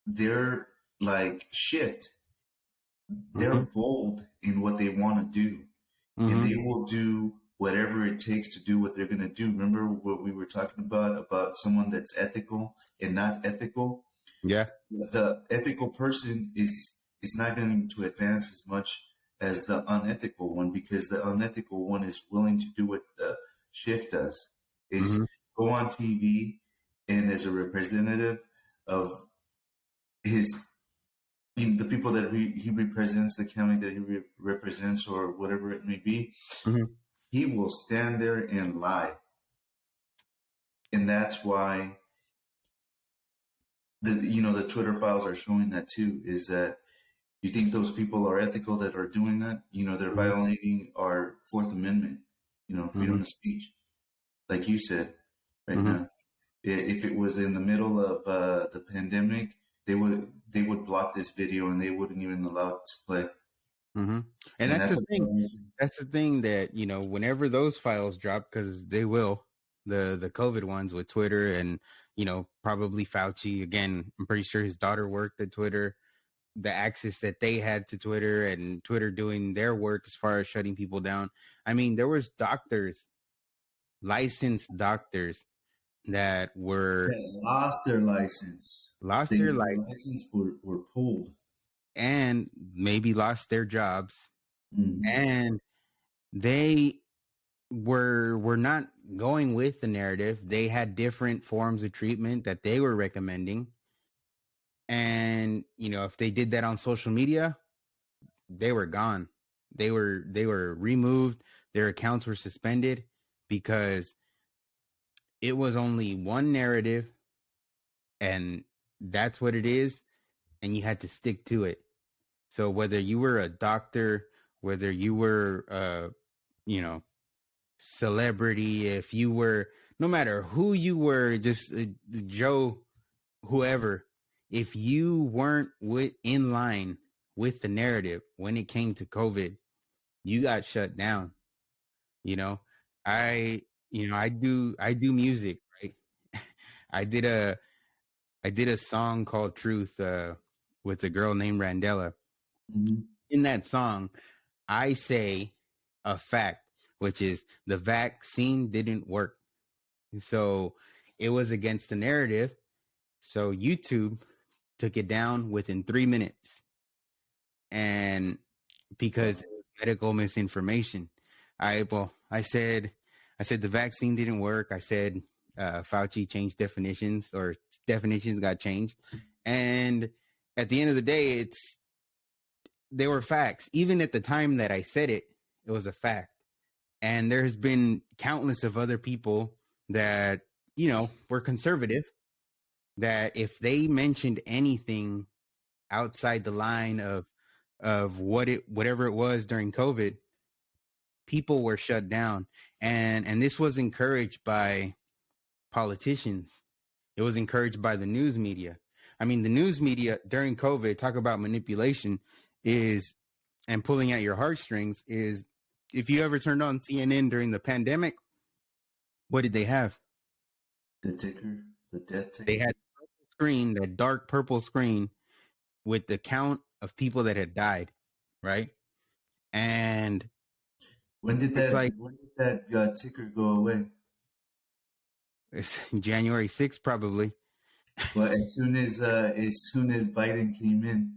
they're like shift. They're Mm-hmm. bold in what they want to do, and Mm-hmm. they will do whatever it takes to do what they're going to do. Remember what we were talking about someone that's ethical and not ethical? Yeah. The ethical person is not going to advance as much as the unethical one, because the unethical one is willing to do what the shift does, is Mm-hmm. go on TV and as a representative of his, the people that he represents, the county that he represents, or whatever it may be, Mm-hmm. he will stand there and lie. And that's why the Twitter files are showing that too, is that you think those people are ethical that are doing that? They're Mm-hmm. violating our Fourth Amendment, freedom Mm-hmm. of speech, like you said right Mm-hmm. now. If it was in the middle of the pandemic, they would block this video and they wouldn't even allow it to play. Mm-hmm. And And that's the that's a thing. That's the thing that whenever those files drop, because they will, the COVID ones with Twitter and probably Fauci again. I'm pretty sure his daughter worked at Twitter. The access that they had to Twitter and Twitter doing their work as far as shutting people down. I mean, there was doctors, licensed doctors that were lost their license. lost their Their life license were pulled. and maybe lost their jobs, Mm-hmm. and they were not going with the narrative. They had different forms of treatment that they were recommending. And if they did that on social media, they were gone. They were removed. Their accounts were suspended because it was only one narrative, and that's what it is, and you had to stick to it. So whether you were a doctor, whether you were you know, celebrity, if you were, no matter who you were, just Joe, whoever, if you weren't in line with the narrative when it came to COVID, you got shut down. You know, I, I do music, right? I did a, I did a song called Truth, with a girl named Randella. Mm-hmm. In that song, I say a fact, which is the vaccine didn't work. So it was against the narrative. So YouTube took it down within 3 minutes. And because Wow. it was medical misinformation, I said the vaccine didn't work. I said Fauci changed definitions, or definitions got changed. And at the end of the day, they were facts. Even at the time that I said it, it was a fact. And there's been countless of other people that, were conservative, that if they mentioned anything outside the line of whatever it was during COVID, people were shut down. And this was encouraged by politicians. It was encouraged by the news media. I mean, the news media during COVID, talk about manipulation, is, and pulling at your heartstrings, is, if you ever turned on CNN during the pandemic, what did they have? The ticker, the death They ticker. had screen, that dark purple screen, with the count of people that had died, right? And it's like, When did that ticker go away? it's January 6th, probably. Well, as soon as Biden came in,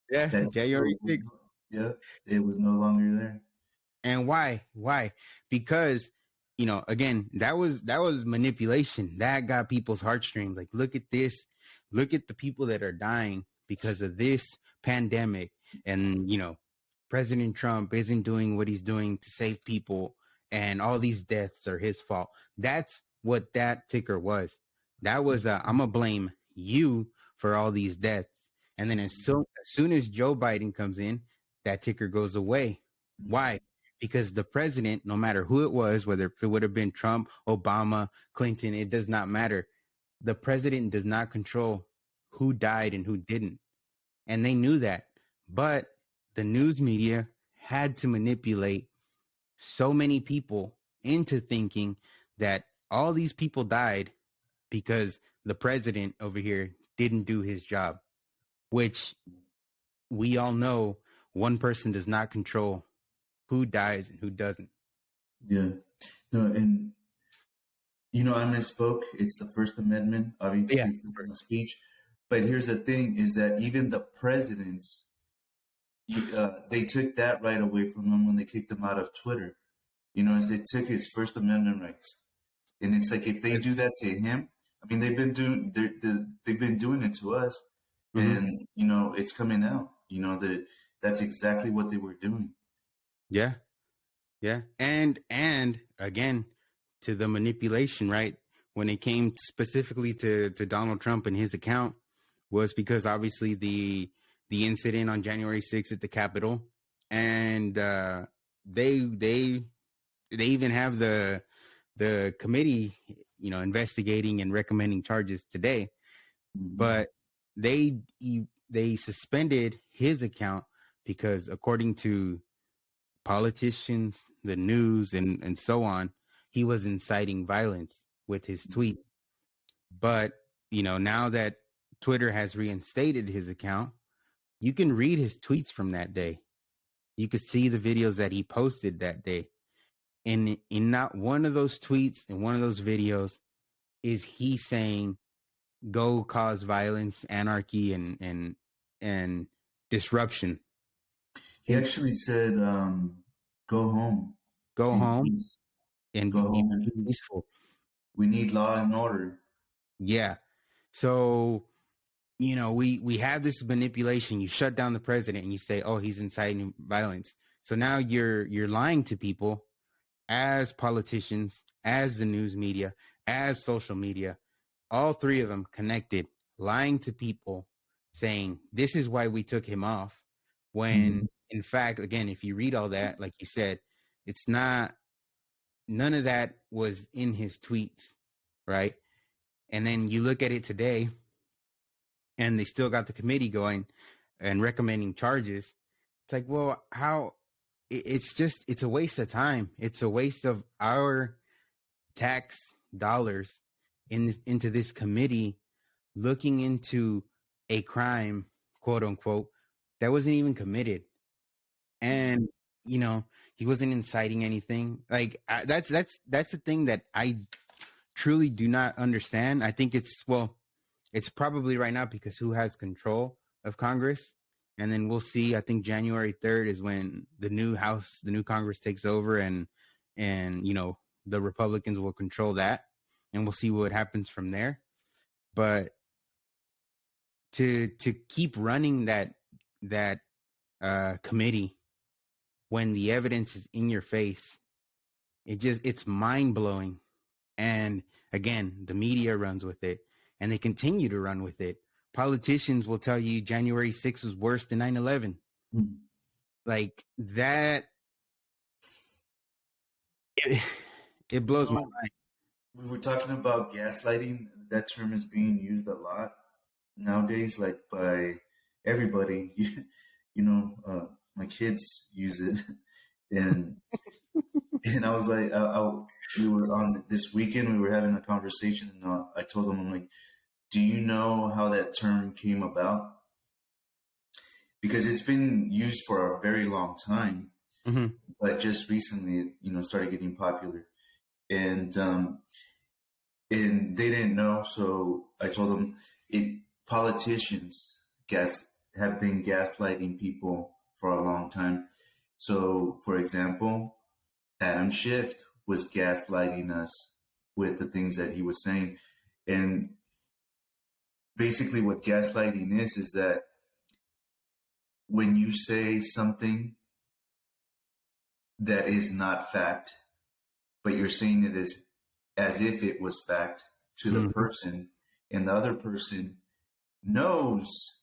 Yeah, that ticker January was 6th. yeah, it was no longer there. And why? Why? Because, again, that was manipulation. That got people's heartstrings. Like, look at this. Look at the people that are dying because of this pandemic. And, President Trump isn't doing what he's doing to save people, and all these deaths are his fault. That's what that ticker was. That was, I'm gonna blame you for all these deaths. And then as soon as Joe Biden comes in, that ticker goes away. Why? Because the president, no matter who it was, whether it would have been Trump, Obama, Clinton, it does not matter. The president does not control who died and who didn't. And they knew that. But the news media had to manipulate so many people into thinking that all these people died because the president over here didn't do his job, which we all know one person does not control who dies and who doesn't. Yeah, no, and I misspoke. It's the First Amendment, Yeah. obviously freedom of speech. But here's the thing: is that even the presidents, they took that right away from him when they kicked him out of Twitter. As they took his First Amendment rights. And it's like if they do that to him, I mean, they've been doing it to us, Mm-hmm. and it's coming out. That that's exactly what they were doing. Yeah. Yeah. And again, to the manipulation, right? When it came specifically to Donald Trump and his account, was because obviously the incident on January 6th at the Capitol. And they even have the committee, investigating and recommending charges today. Mm-hmm. But they they suspended his account because, according to politicians, the news, and so on, he was inciting violence with his tweet. But, now that Twitter has reinstated his account, you can read his tweets from that day. You could see the videos that he posted that day. And in not one of those tweets and one of those videos is he saying, go cause violence, anarchy, and disruption. He And actually said, "Go home go in home peace. and Go home in be peace. peaceful. We need law and order." Yeah. So, we have this manipulation. You shut down the president and you say, oh, he's inciting violence. So now you're lying to people, as politicians, as the news media, as social media, all three of them connected, lying to people, saying this is why we took him off. Mm-hmm. When in fact, again, if you read all that, like you said, It's not, none of that was in his tweets, right? And then you look at it today, and they still got the committee going and recommending charges. It's like, well, how? It's just, it's a waste of time. It's a waste of our tax dollars into this committee looking into a crime, quote unquote, that wasn't even committed. And he wasn't inciting anything. Like, that's the thing that I truly do not understand. I think it's probably right now because who has control of Congress, and then we'll see. I think January 3rd is when the new Congress takes over, and the Republicans will control that, and we'll see what happens from there. But to keep running that committee when the evidence is in your face, it's mind blowing. And again, the media runs with it, and they continue to run with it. Politicians will tell you January 6th was worse than 9/11. Mm-hmm. Like that, it blows my mind. We were talking about gaslighting. That term is being used a lot nowadays, like by everybody. My kids use it, and I was like, we were on this weekend. We were having a conversation, and I told them, I'm like, do you know how that term came about? Because it's been used for a very long time, but just recently, started getting popular, and they didn't know. So I told them, politicians have been gaslighting people for a long time. So, for example, Adam Schiff was gaslighting us with the things that he was saying. And basically what gaslighting is that when you say something that is not fact, but you're saying it as if it was fact to the person, and the other person knows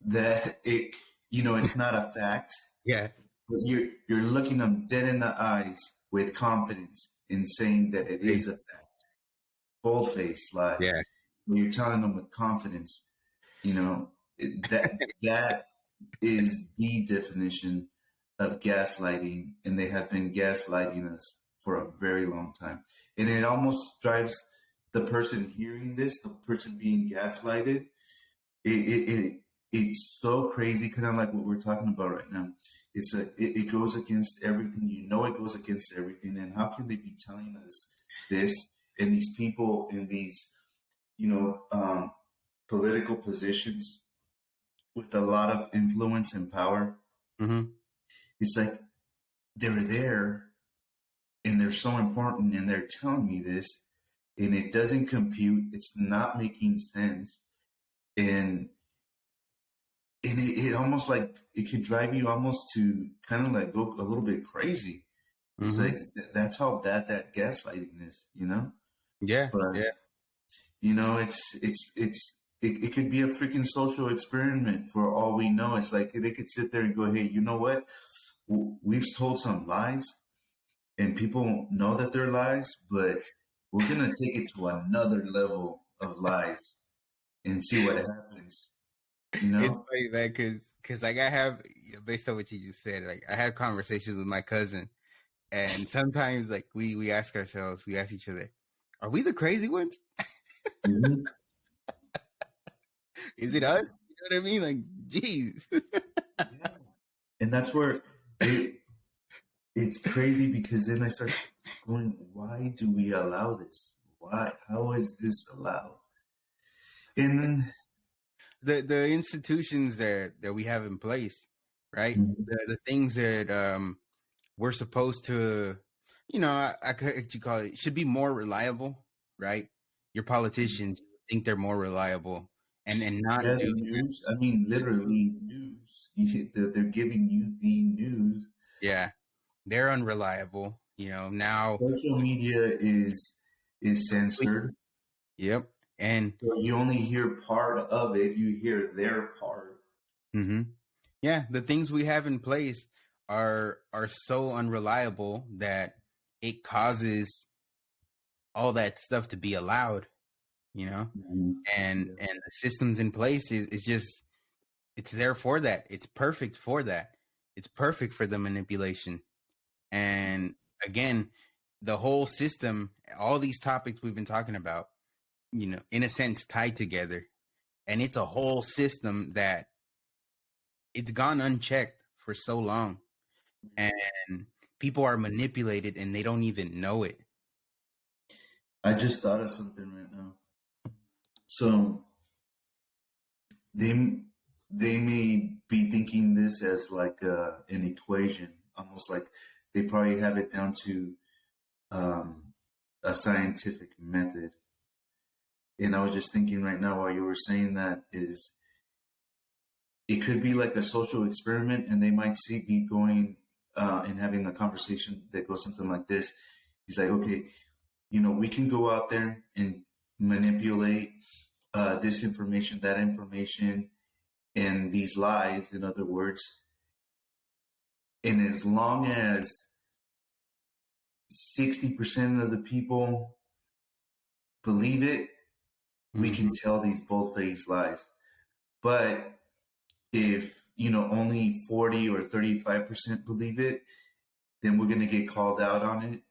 that it's not a fact. Yeah. But you're looking them dead in the eyes with confidence in saying that it is a fact. Bold-faced lie. Yeah. You're telling them with confidence, that is the definition of gaslighting, and they have been gaslighting us for a very long time. And it almost drives the person hearing this, the person being gaslighted, it's so crazy, kind of like what we're talking about right now. It goes against everything. It goes against everything. And how can they be telling us this? And these people in these, political positions with a lot of influence and power, it's like they're there and they're so important and they're telling me this, and it doesn't compute. It's not making sense. And it almost like it could drive you almost to kind of like go a little bit crazy. It's like that's how bad that gaslighting is, Yeah. But it could be a freaking social experiment for all we know. It's like they could sit there and go, hey, you know what? We've told some lies, and people know that they're lies, but we're gonna take it to another level of lies and see what happens. It's funny, man, because like I have, based on what you just said, like I have conversations with my cousin, and sometimes like we ask each other, are we the crazy ones? Is it us? You know what I mean? Like, geez. Yeah. And that's where it's crazy, because then I start going, why do we allow this? Why? How is this allowed? And then the institutions that we have in place, right? The things that we're supposed to, I could you call it, should be more reliable, right? Your politicians think they're more reliable and not the news. I mean, literally news. They're giving you the news. Yeah, they're unreliable. Now Social media is censored. Yep, and so you only hear part of it. You hear their part. Yeah, the things we have in place are so unreliable that it causes all that stuff to be allowed, you know. Mm-hmm. And Yeah. the systems in place is just, it's there for that. It's perfect for that. It's perfect for the manipulation. And again, the whole system, all these topics we've been talking about, you know, in a sense tied together, and it's a whole system that it's gone unchecked for so long, and people are manipulated and they don't even know it. I just thought of something right now. So they they may be thinking this as like an equation, almost like they probably have it down to a scientific method. And I was just thinking right now while you were saying that is it could be like a social experiment, and they might see be going and having a conversation that goes something like this. He's like, okay, we can go out there and manipulate this information, that information, and these lies, in other words. And as long as 60% of the people believe it, we can tell these bold-faced lies. But if, only 40 or 35% believe it, then we're going to get called out on it,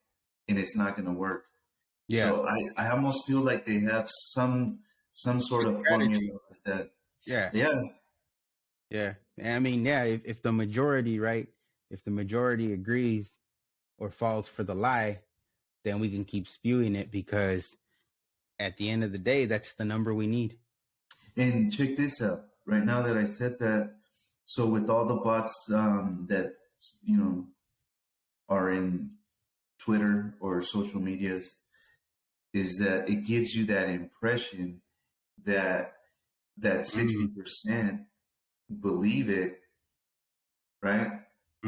and it's not going to work. Yeah. So I almost feel like they have some sort of Strategy. formula like that. Yeah. Yeah. Yeah. I mean, yeah, if the majority, right, if the majority agrees or falls for the lie, then we can keep spewing it, because at the end of the day, that's the number we need. And check this out. Right now that I said that, so with all the bots that, are in Twitter or social medias, is that it gives you that impression that 60% believe it, right?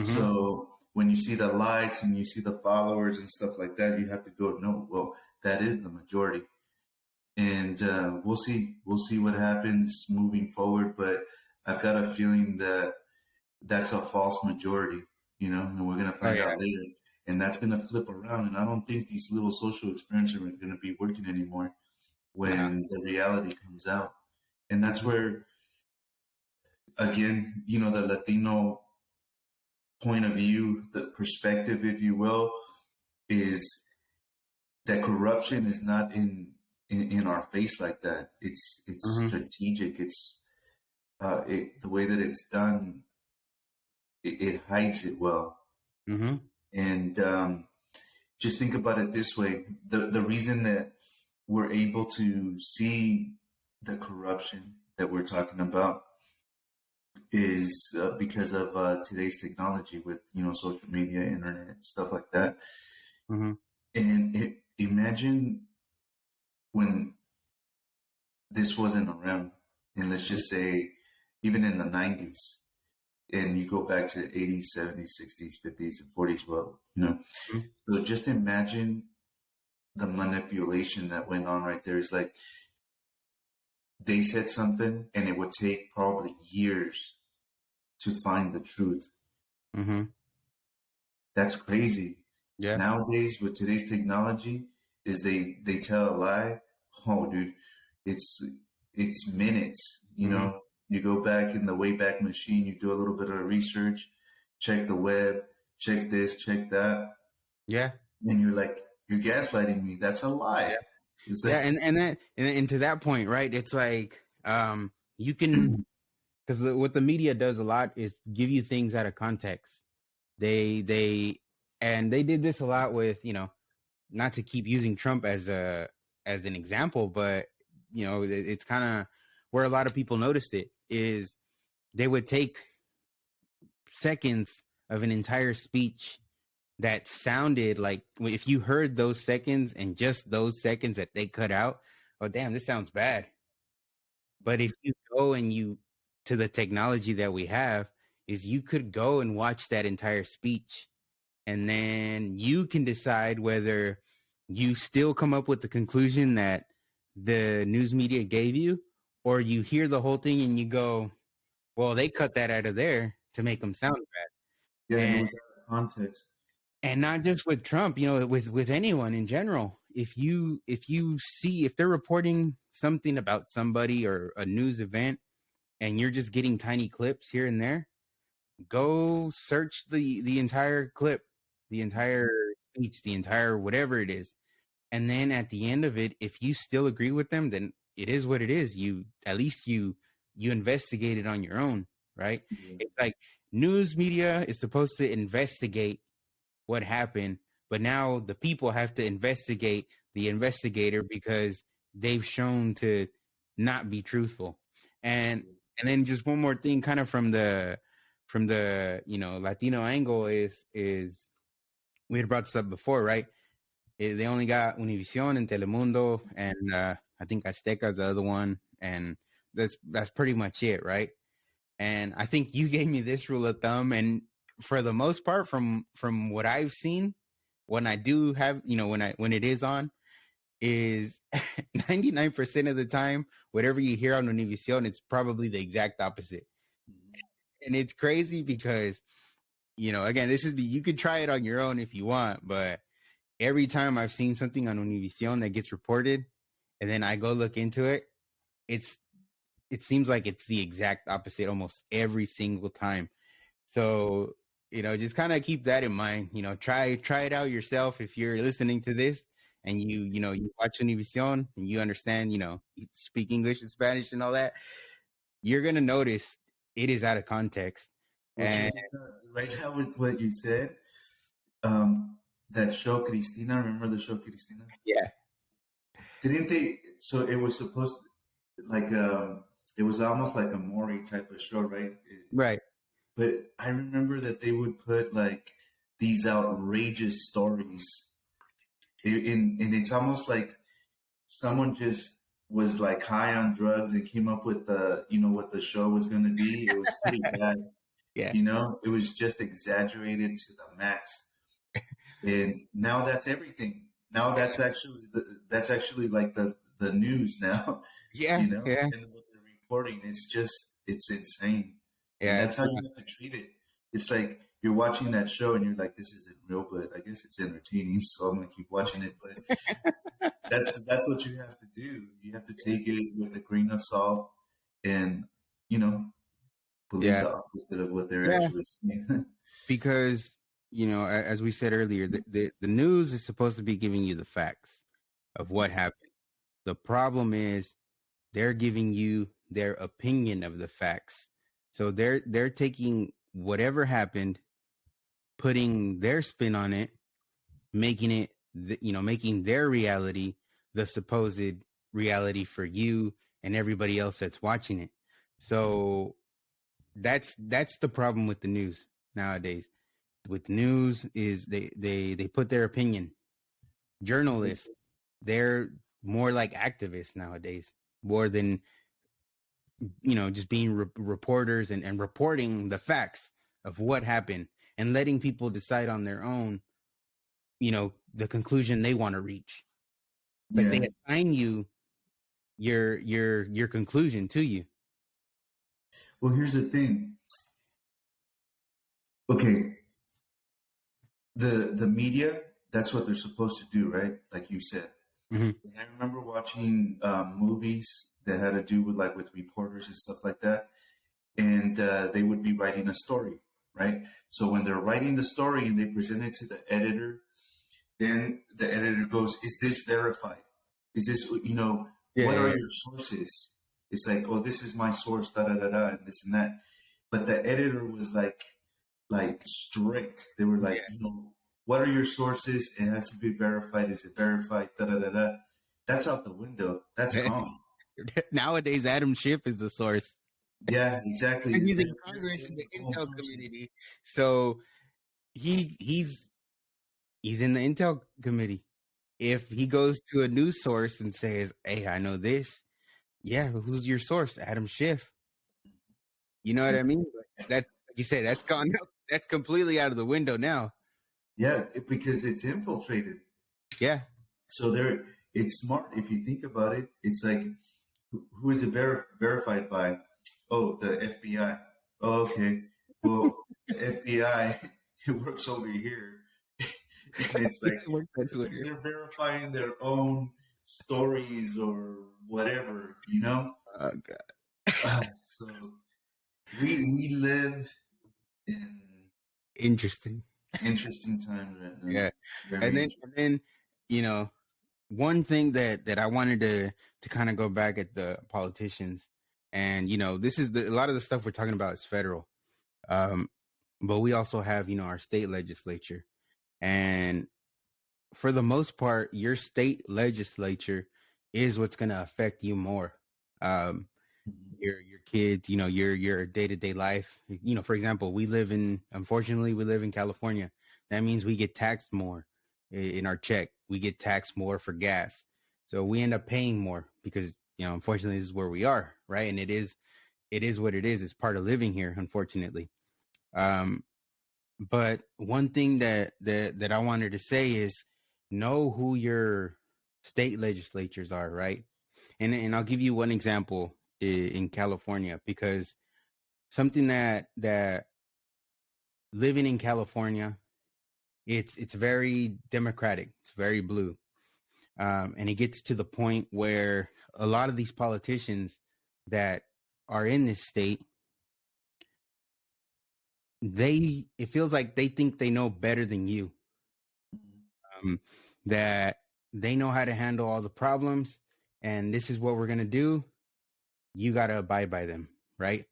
So when you see the likes and you see the followers and stuff like that, you have to go, no, well, that is the majority. And we'll see what happens moving forward. But I've got a feeling that that's a false majority, and we're going to find out later. And that's going to flip around. And I don't think these little social experiments are going to be working anymore when the reality comes out. And that's where, again, the Latino point of view, the perspective, if you will, is that corruption is not in our face like that. It's strategic. It's the way that it's done. It hides it well. And just think about it this way: the reason that we're able to see the corruption that we're talking about is because of today's technology with social media, internet, stuff like that. And imagine when this wasn't around, and let's just say even in the 90s, and you go back to the 80s, 70s, 60s, 50s, and 40s. Well, so just imagine the manipulation that went on right there. Is like they said something, and it would take probably years to find the truth. That's crazy. Yeah. Nowadays, with today's technology, is they tell a lie. Oh, dude, it's minutes. You go back in the Wayback Machine, you do a little bit of research, check the web, check this, check that. Yeah. And you're like, you're gaslighting me. That's a lie. Yeah. And to that point, right? It's like, you can, because what the media does a lot is give you things out of context. They did this a lot with, not to keep using Trump as an example, but it's kind of where a lot of people noticed it is they would take seconds of an entire speech that sounded like, if you heard those seconds and just those seconds that they cut out, oh damn, this sounds bad. But if you go and to the technology that we have, is you could go and watch that entire speech, and then you can decide whether you still come up with the conclusion that the news media gave you, or you hear the whole thing and you go, well, they cut that out of there to make them sound bad. Yeah, and it was out of context. And not just with Trump, with anyone in general. If you see, if they're reporting something about somebody or a news event and you're just getting tiny clips here and there, go search the entire clip, the entire speech, the entire whatever it is. And then at the end of it, if you still agree with them, then it is what it is. You at least you investigate it on your own, right? Yeah. It's like news media is supposed to investigate what happened, but now the people have to investigate the investigator because they've shown to not be truthful. And then just one more thing, kind of from the Latino angle is we had brought this up before, right? They only got Univision and Telemundo, and I think Azteca is the other one, and that's pretty much it, right? And I think you gave me this rule of thumb, and for the most part, from what I've seen, when I do have, when it is on, is 99% of the time, whatever you hear on Univision, it's probably the exact opposite. And it's crazy because, again, you could try it on your own if you want, but every time I've seen something on Univision that gets reported, and then I go look into it, it seems like it's the exact opposite almost every single time. So, just kind of keep that in mind. Try it out yourself if you're listening to this and you watch Univision and you understand, you speak English and Spanish and all that. You're gonna notice it is out of context. Well, And right now with what you said, that show Cristina, remember the show Cristina? yeah, Didn't they? So it was supposed like it was almost like a Maury type of show, right? right. But I remember that they would put like these outrageous stories and it's almost like someone just was like high on drugs and came up with what the show was going to be. It was pretty bad. Yeah, It was just exaggerated to the max. And now that's everything. Now that's actually like the news now. yeah, yeah, And what they're reporting, it's insane. And yeah. that's how you have to treat it. It's like you're watching that show and you're like, this isn't real, but I guess it's entertaining, so I'm gonna keep watching it. But that's what you have to do. You have to take it with a grain of salt and you know believe Yeah, the opposite of what they're yeah. actually saying. Because as we said earlier, the news is supposed to be giving you the facts of what happened. The problem is they're giving you their opinion of the facts. So they're taking whatever happened, putting their spin on it, making it making their reality the supposed reality for you and everybody else that's watching it. So that's the problem with the news nowadays. With news is they put their opinion. Journalists, they're more like activists nowadays, more than just being reporters and reporting the facts of what happened and letting people decide on their own, the conclusion they want to reach. Like Yeah. they assign you your conclusion to you. Well, here's the thing. Okay, the media, that's what they're supposed to do, right? Like you said. Mm-hmm. And I remember watching movies that had to do with reporters and stuff like that, and they would be writing a story, right? So when they're writing the story and they present it to the editor, then the editor goes, "Is this verified? Is this Yeah, what are yeah, your sources?" It's like, "Oh, this is my source, da da da da," and this and that. But the editor was like strict. They were like, what are your sources? It has to be verified. Is it verified? Da da da da. That's out the window. That's yeah. gone. Nowadays, Adam Schiff is the source. Yeah, exactly. And he's in They're Congress in getting the their own Intel sources. community, so he's in the Intel committee. If he goes to a news source and says, "Hey, I know this," yeah, but who's your source? Adam Schiff. You know what I mean? That, like you say, that's gone. That's completely out of the window now. Yeah, because it's infiltrated. Yeah, So it's smart if you think about it. It's like, who is it verified by? Oh, the FBI. Oh, okay. Well, the FBI. it works over here. And it's like It works on Twitter. they're verifying their own stories or whatever, you know. Oh God. So we live in Interesting. interesting times right now. Yeah. Very And interesting. then, you know, one thing that I wanted to kind of go back at the politicians, and this is a lot of the stuff we're talking about is federal. But we also have, our state legislature. And for the most part, your state legislature is what's going to affect you more. Um, your kids, your day-to-day life. For example, unfortunately, we live in California. That means we get taxed more in our check. We get taxed more for gas. So we end up paying more because, unfortunately, this is where we are, right? And it is what it is. It's part of living here, unfortunately. But one thing that I wanted to say is know who your state legislatures are, right? And I'll give you one example in California, because something that living in California, it's very democratic, it's very blue, and it gets to the point where a lot of these politicians that are in this state, it feels like they think they know better than you, that they know how to handle all the problems, and this is what we're going to do. You got to abide by them, right?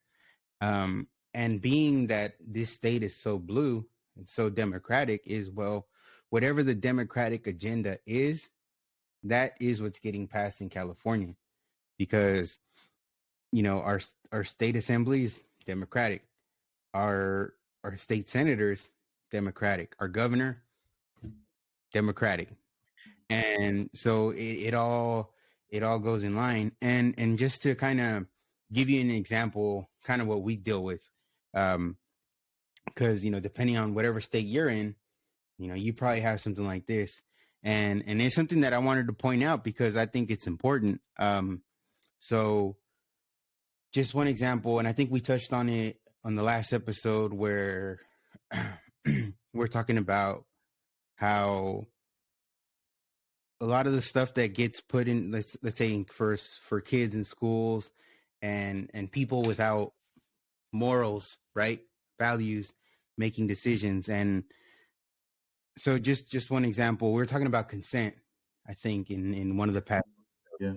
And being that this state is so blue and so democratic, is, well, whatever the democratic agenda is, that is what's getting passed in California, because our state assembly is democratic, our state senators democratic, our governor democratic, and so it all goes in line. And just to kind of give you an example, kind of what we deal with, because depending on whatever state you're in, you probably have something like this, and it's something that I wanted to point out because I think it's important. So just one example, and I think we touched on it on the last episode, where we're talking about how a lot of the stuff that gets put in, let's say first for kids in schools, and people without morals, right, values, making decisions. And so just one example, we were talking about consent, I think, in one of the past. Yeah.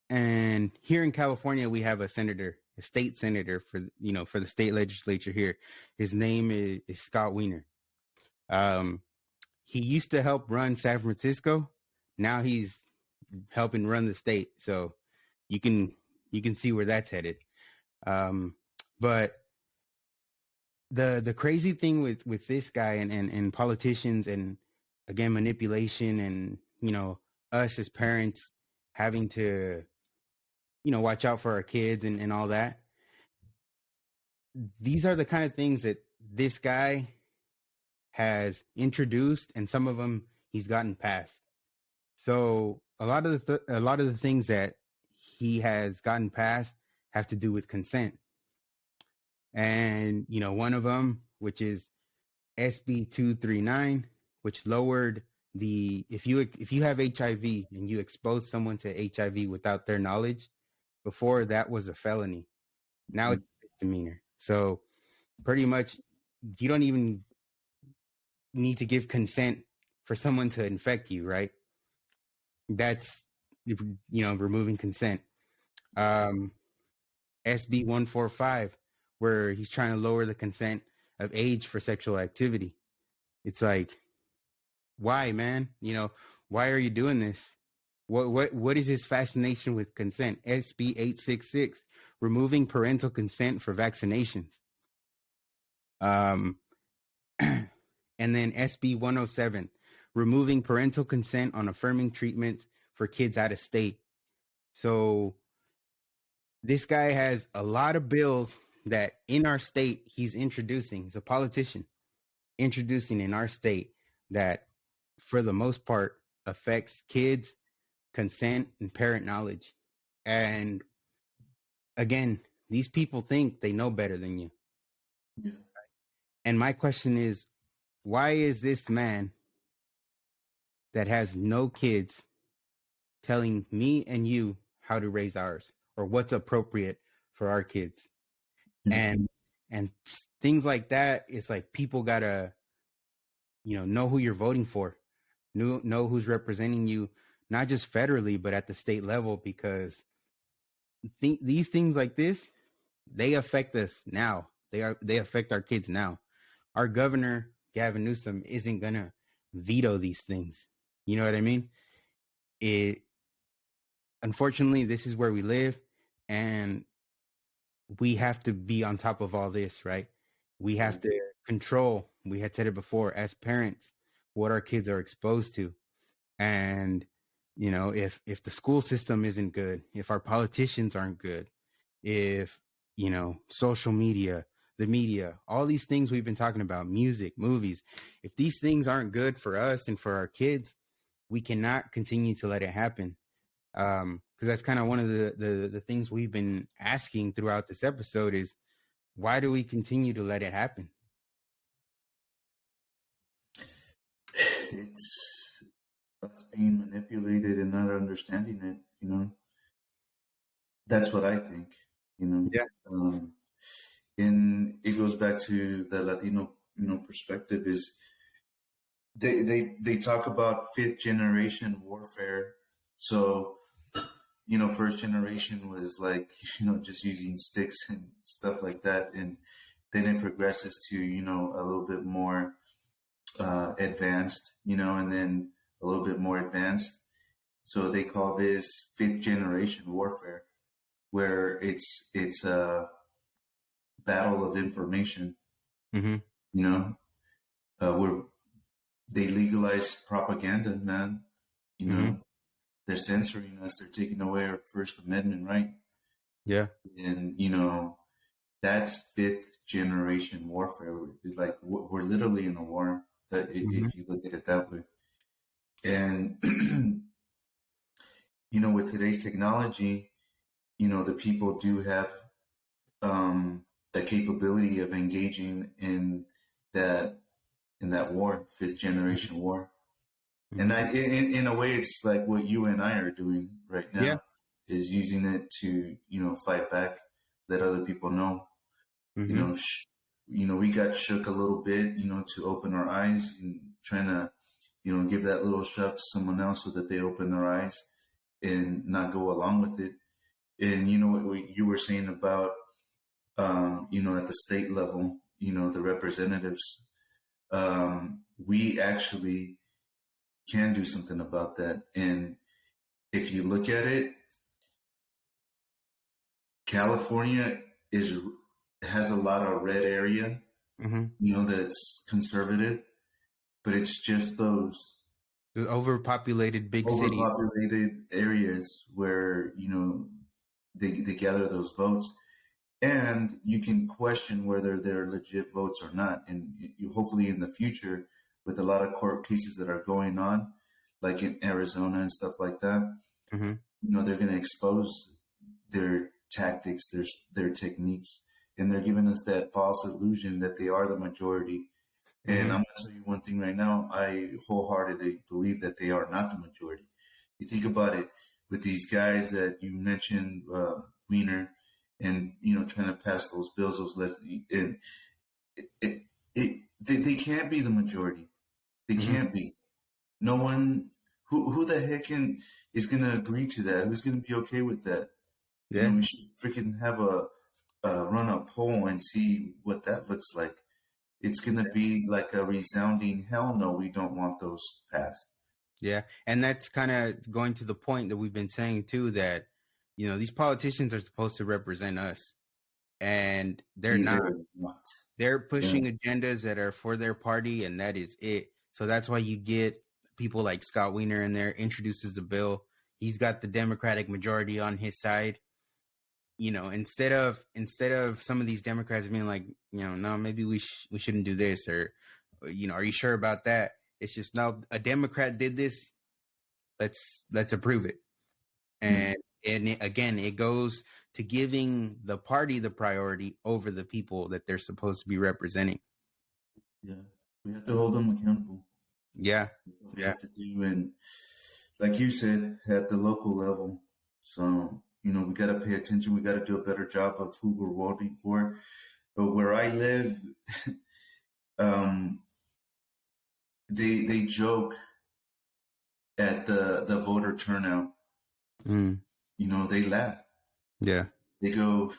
And here in California, we have a state senator for the state legislature here. His name is Scott Wiener. He used to help run San Francisco. Now he's helping run the state. So you can see where that's headed. But the crazy thing with this guy and politicians, and again, manipulation, and us as parents having to watch out for our kids and all that, these are the kind of things that this guy has introduced, and some of them he's gotten past. So a lot of the things that he has gotten past have to do with consent. And one of them, which is SB 239, which lowered if you have HIV and you expose someone to HIV without their knowledge, before that was a felony. Now it's a misdemeanor. So pretty much you don't even need to give consent for someone to infect you, right? That's removing consent. SB 145, where he's trying to lower the consent of age for sexual activity. It's like, why, man? Why are you doing this? What is his fascination with consent? SB 866, removing parental consent for vaccinations. And then SB 107, removing parental consent on affirming treatments for kids out of state. So this guy has a lot of bills that in our state he's introducing. He's a politician introducing in our state that, for the most part, affects kids, consent, and parent knowledge. And again, these people think they know better than you. Yeah. And my question is, why is this man that has no kids telling me and you how to raise ours or what's appropriate for our kids? And things like that, it's like people gotta, know who you're voting for, know who's representing you, not just federally, but at the state level, because these things like this, they affect us now. They affect our kids now. Our governor, Gavin Newsom, isn't gonna veto these things. You know what I mean? It Unfortunately, this is where we live, and we have to be on top of all this, right? We have to control, we had said it before, as parents, what our kids are exposed to. And if the school system isn't good, if our politicians aren't good, if social media, the media, all these things we've been talking about, music, movies, if these things aren't good for us and for our kids, we cannot continue to let it happen. Because that's kind of one of the things we've been asking throughout this episode is, why do we continue to let it happen? It's us being manipulated and not understanding it. That's what I think. Yeah. And it goes back to the Latino perspective. Is they talk about fifth generation warfare. So first generation was like just using sticks and stuff like that, and then it progresses to a little bit more advanced, and then a little bit more advanced. So they call this fifth generation warfare, where it's a battle of information. Mm-hmm. Where they legalize propaganda, man. Mm-hmm. They're censoring us. They're taking away our First Amendment right. Yeah. And that's fifth generation warfare. It's like we're literally in a war. That Mm-hmm. if you look at it that way, and with today's technology, the people do have the capability of engaging that in that war, fifth generation war. And Mm-hmm. in a way, it's like what you and I are doing right Yeah. now, is using it to fight back, let other people know. You Mm-hmm. know, we got shook a little bit, to open our eyes, and trying to give that little shove to someone else so that they open their eyes and not go along with it. And what you were saying about at the state level, the representatives, we actually can do something about that. And if you look at it, California has a lot of red area, Mm-hmm. that's conservative, but it's just those The overpopulated big cities. overpopulated areas where they gather those votes, and you can question whether they're legit votes or not. And hopefully in the future, with a lot of court cases that are going on, like in Arizona and stuff like that, Mm-hmm. they're going to expose their tactics, their techniques, and they're giving us that false illusion that they are the majority. And Mm-hmm. I'm going to tell you one thing right now: I wholeheartedly believe that they are not the majority. You think about it with these guys that you mentioned, Wiener, and trying to pass those bills, and they can't be the majority. They Mm-hmm. can't be. No one. Who the heck is going to agree to that? Who's going to be okay with that? Yeah. We should freaking have a run a poll and see what that looks like. It's going to be like a resounding hell no. We don't want those passed. Yeah. And that's kind of going to the point that we've been saying too, that, these politicians are supposed to represent us, and they're not. Either not. They're Yeah. pushing agendas that are for their party, and that is it. So that's why you get people like Scott Wiener in there, introduces the bill. He's got the Democratic majority on his side. Instead of some of these Democrats being like, no, maybe we shouldn't do this, or are you sure about that? It's just, no, a Democrat did this. Let's approve it. Yeah. And again, it goes to giving the party the priority over the people that they're supposed to be representing. Yeah, we have to hold them accountable. Yeah. We Yeah. have to do, and like you said, at the local level. So we got to pay attention. We got to do a better job of who we're voting for. But where I live, um, they joke at the voter turnout. Mm. They laugh. Yeah. They go,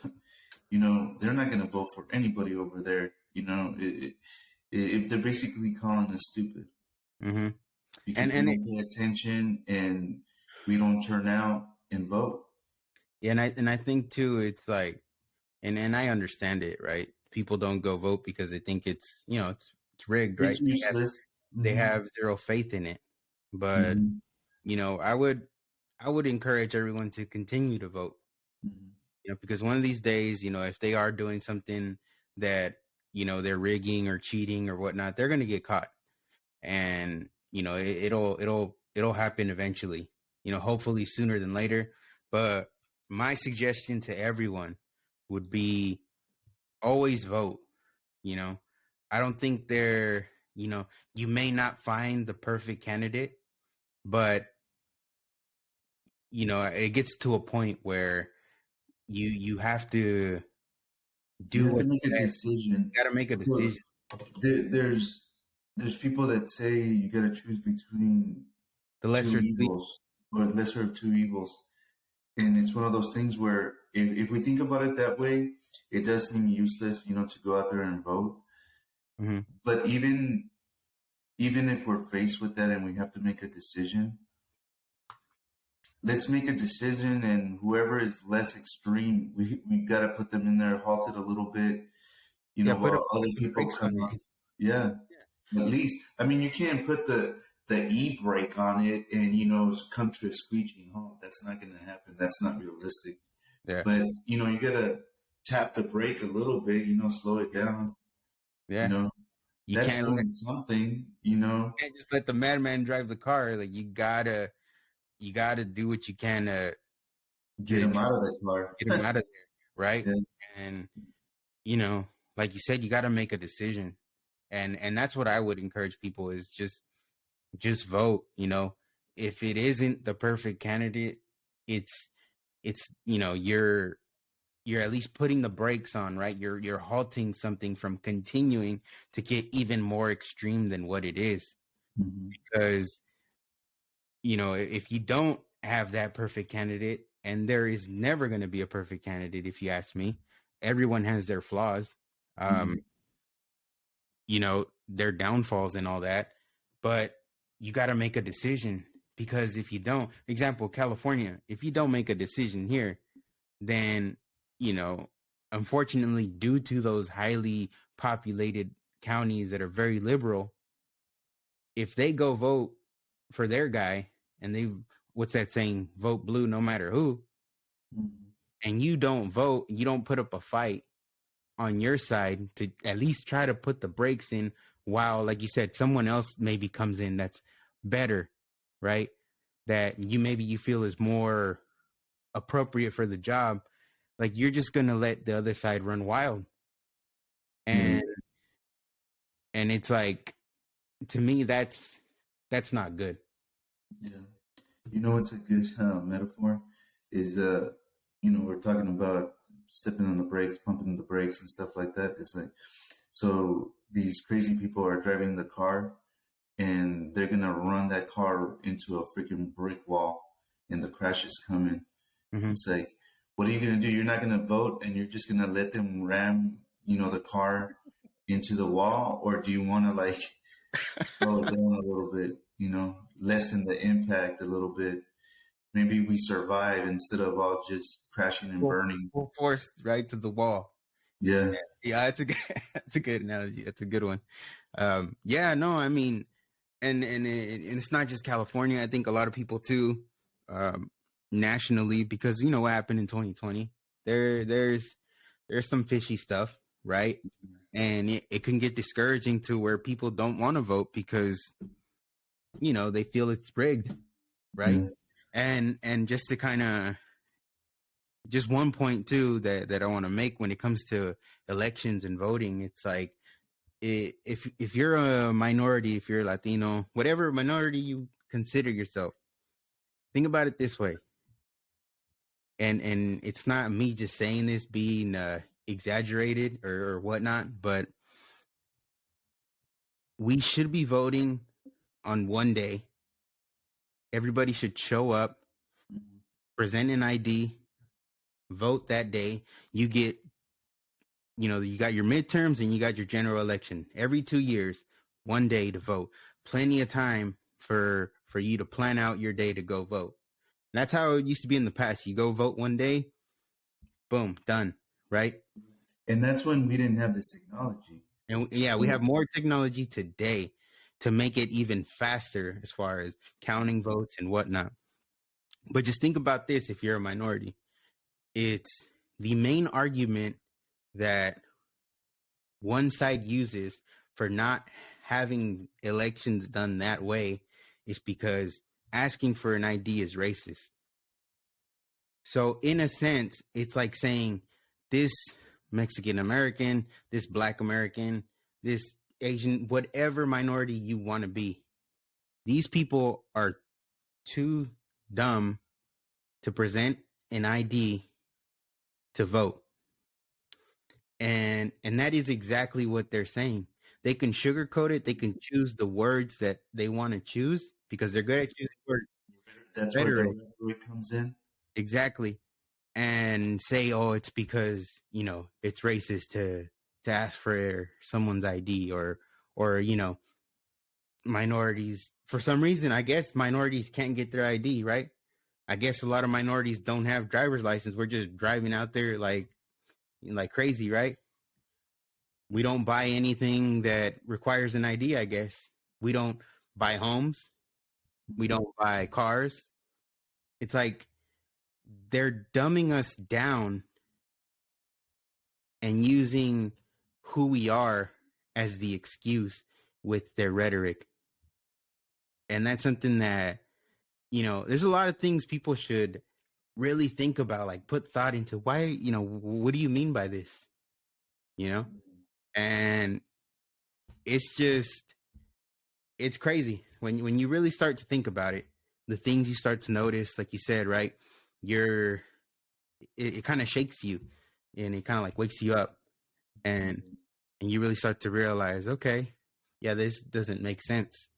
they're not going to vote for anybody over there. They're basically calling us stupid Mm-hmm. because we And don't pay attention and we don't turn out and vote. I think too, it's like, and I understand it, right? People don't go vote because they think it's, it's rigged, right? It's useless. They Mm-hmm. have zero faith in it. But Mm-hmm. I would encourage everyone to continue to vote. Mm-hmm. Because one of these days, if they are doing something that, they're rigging or cheating or whatnot, they're going to get caught. And, it'll happen eventually, hopefully sooner than later. But my suggestion to everyone would be always vote. You know, I don't think you may not find the perfect candidate, but, it gets to a point where you have to You do have to what's make a best. decision. You got to make a So decision. there's people that say you got to choose between The two lesser of two evils or lesser of two evils. And it's one of those things where if we think about it that way, it does seem useless, to go out there and vote. Mm-hmm. But even if we're faced with that and we have to make a decision, let's make a decision, and whoever is less extreme, we got to put them in there, halt it a little bit, Yeah, while other put the people brakes on come up. it. Yeah, at least. I mean, you can't put the e brake on it and come to a screeching halt. That's not going to happen. That's not realistic. Yeah, But you gotta tap the brake a little bit. Slow it down. You yeah. know, You that's can't doing something. just let the madman drive the car. Like you gotta do what you can Get to him out of the car. get him out of there, right? Yeah. And you know, like you said, you got to make a decision, and that's what I would encourage people is just vote. If it isn't the perfect candidate, it's you're at least putting the brakes on, right? You're halting something from continuing to get even more extreme than what it is. Mhm. Because if you don't have that perfect candidate, and there is never going to be a perfect candidate, if you ask me, everyone has their flaws, um, Mhm. their downfalls and all that, but you got to make a decision. Because if you don't, example, California, if you don't make a decision here, then you know unfortunately, due to those highly populated counties that are very liberal, if they go vote for their guy, and they, what's that saying, vote blue no matter who, Mhm. and you don't vote, you don't put up a fight on your side to at least try to put the brakes in, while, like you said, someone else maybe comes in that's better, right? That you feel is more appropriate for the job. Like, you're just gonna let the other side run wild. Yeah. And it's like, to me, that's not good. Yeah. It's a good metaphor. Is we're talking about stepping on the brakes, pumping the brakes, and stuff like that. It's like, so these crazy people are driving the car, and they're gonna run that car into a freaking brick wall, and the crash is coming. Mm-hmm. It's like, what are you gonna do? You're not gonna vote, and you're just gonna let them ram, the car into the wall, or do you want to like slow it down a little bit? Lessen the impact a little bit. Maybe we survive instead of all just crashing and burning. Full force right to the wall. Yeah. Yeah, it's a good, that's a good analogy. That's a good one. Yeah, no, I mean, and it's not just California. I think a lot of people too, um, nationally, because what happened in 2020. There's some fishy stuff, right? And it can get discouraging to where people don't want to vote because they feel it's rigged, right? Yeah. And just to kind of, just one point too that I want to make when it comes to elections and voting, it's like, if you're a minority, if you're Latino, whatever minority you consider yourself, think about it this way. And it's not me just saying this being exaggerated or whatnot, but we should be voting on one day. Everybody should show up, present an ID, vote that day. You get, you got your midterms and you got your general election every 2 years, one day to vote. Plenty of time for you to plan out your day to go vote. That's how it used to be in the past. You go vote one day, boom, done, right? And that's when we didn't have this technology. And yeah, we have more technology today to make it even faster as far as counting votes and whatnot. But just think about this: if you're a minority, it's the main argument that one side uses for not having elections done that way is because asking for an ID is racist. So in a sense, it's like saying this Mexican American, this Black American, this Asian, whatever minority you want to be, these people are too dumb to present an ID to vote. And that is exactly what they're saying. They can sugarcoat it. They can choose the words that they want to choose because they're good at choosing words. That's where the rhetoric comes in. Exactly. And say, oh, it's because, it's racist to ask for someone's ID or, minorities. For some reason, I guess minorities can't get their ID, right? I guess a lot of minorities don't have driver's license. We're just driving out there like crazy, right? We don't buy anything that requires an ID, I guess. We don't buy homes. We don't buy cars. It's like they're dumbing us down and using who we are as the excuse with their rhetoric. And that's something that, there's a lot of things people should really think about, like put thought into why, what do you mean by this? And it's crazy when you really start to think about it, the things you start to notice, like you said, right? It kind of shakes you and it kind of like wakes you up and you really start to realize, okay, yeah, this doesn't make sense.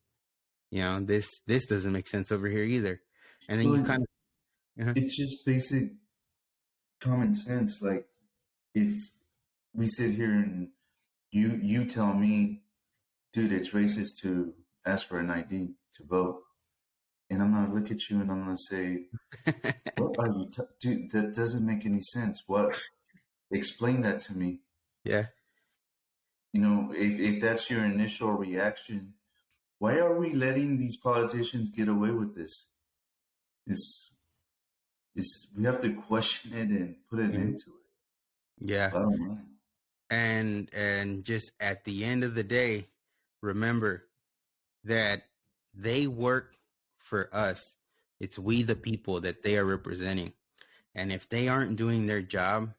This doesn't make sense over here either. And then you kind of, it's just basic common sense. Like if we sit here and you tell me, dude, it's racist to ask for an ID to vote, and I'm gonna look at you and I'm gonna say, what are you, dude? That doesn't make any sense. What? Explain that to me. Yeah. If that's your initial reaction, why are we letting these politicians get away with this? We have to question it and put an end to it. Yeah. Bottom line. And just at the end of the day, remember that they work for us. It's we the people that they are representing. And if they aren't doing their job,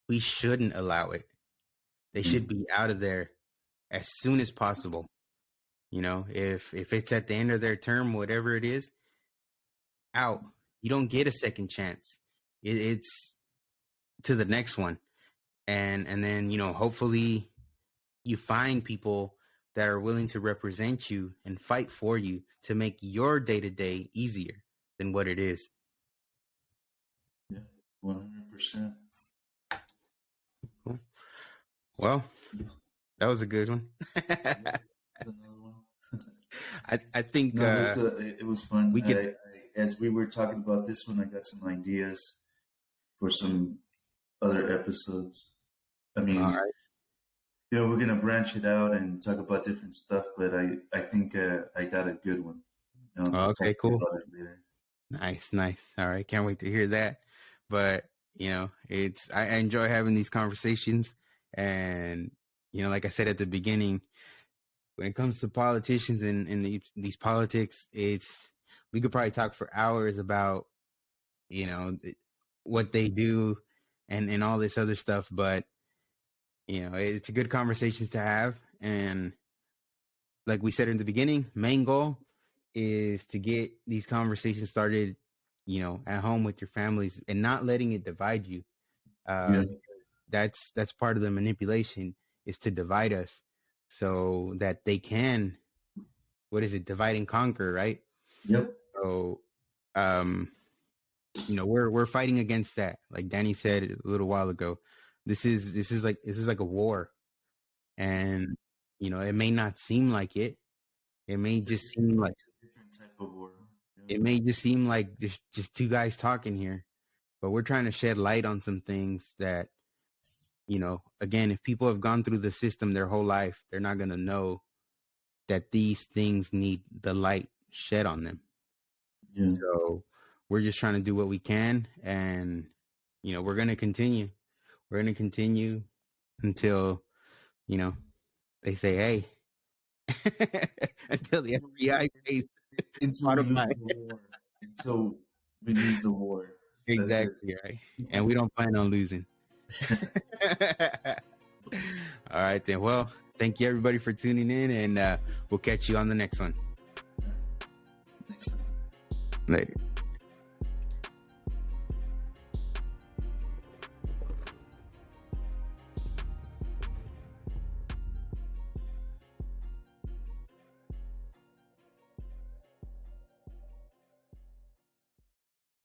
we shouldn't allow it. They should be out of there as soon as possible. If it's at the end of their term, whatever it is, out. You don't get a second chance. It's to the next one. And then, hopefully you find people that are willing to represent you and fight for you to make your day-to-day easier than what it is. Yeah, 100%. Cool. Well, that was a good one. Another one. I think it was fun. We could, as we were talking about this one, I got some ideas for some other episodes. I mean, all right. we're gonna branch it out and talk about different stuff, but I think I got a good one. Okay, cool. Nice. All right, can't wait to hear that. But I enjoy having these conversations, and like I said at the beginning, when it comes to politicians and these politics, we could probably talk for hours about what they do and all this other stuff, but it's a good conversations to have. And like we said in the beginning, main goal is to get these conversations started, at home with your families and not letting it divide you. Yeah. That's part of the manipulation, is to divide us so that they can, what is it, divide and conquer, right? Yep. So, we're fighting against that. Like Danny said a little while ago, this is like a war, and it may not seem like it. It may just seem like It's a different type of war. Yeah. it may just seem like just two guys talking here, but we're trying to shed light on some things that, again, if people have gone through the system their whole life, they're not going to know that these things need the light shed on them. Yeah. So we're just trying to do what we can, and we're going to continue. We're going to continue until they say, "Hey," until the FBI pays Until we bottom lose line. the war. Until we lose the war. That's it. Exactly right, and we don't plan on losing. All right, then. Well, thank you everybody for tuning in, and we'll catch you on the next one. Next time. Later.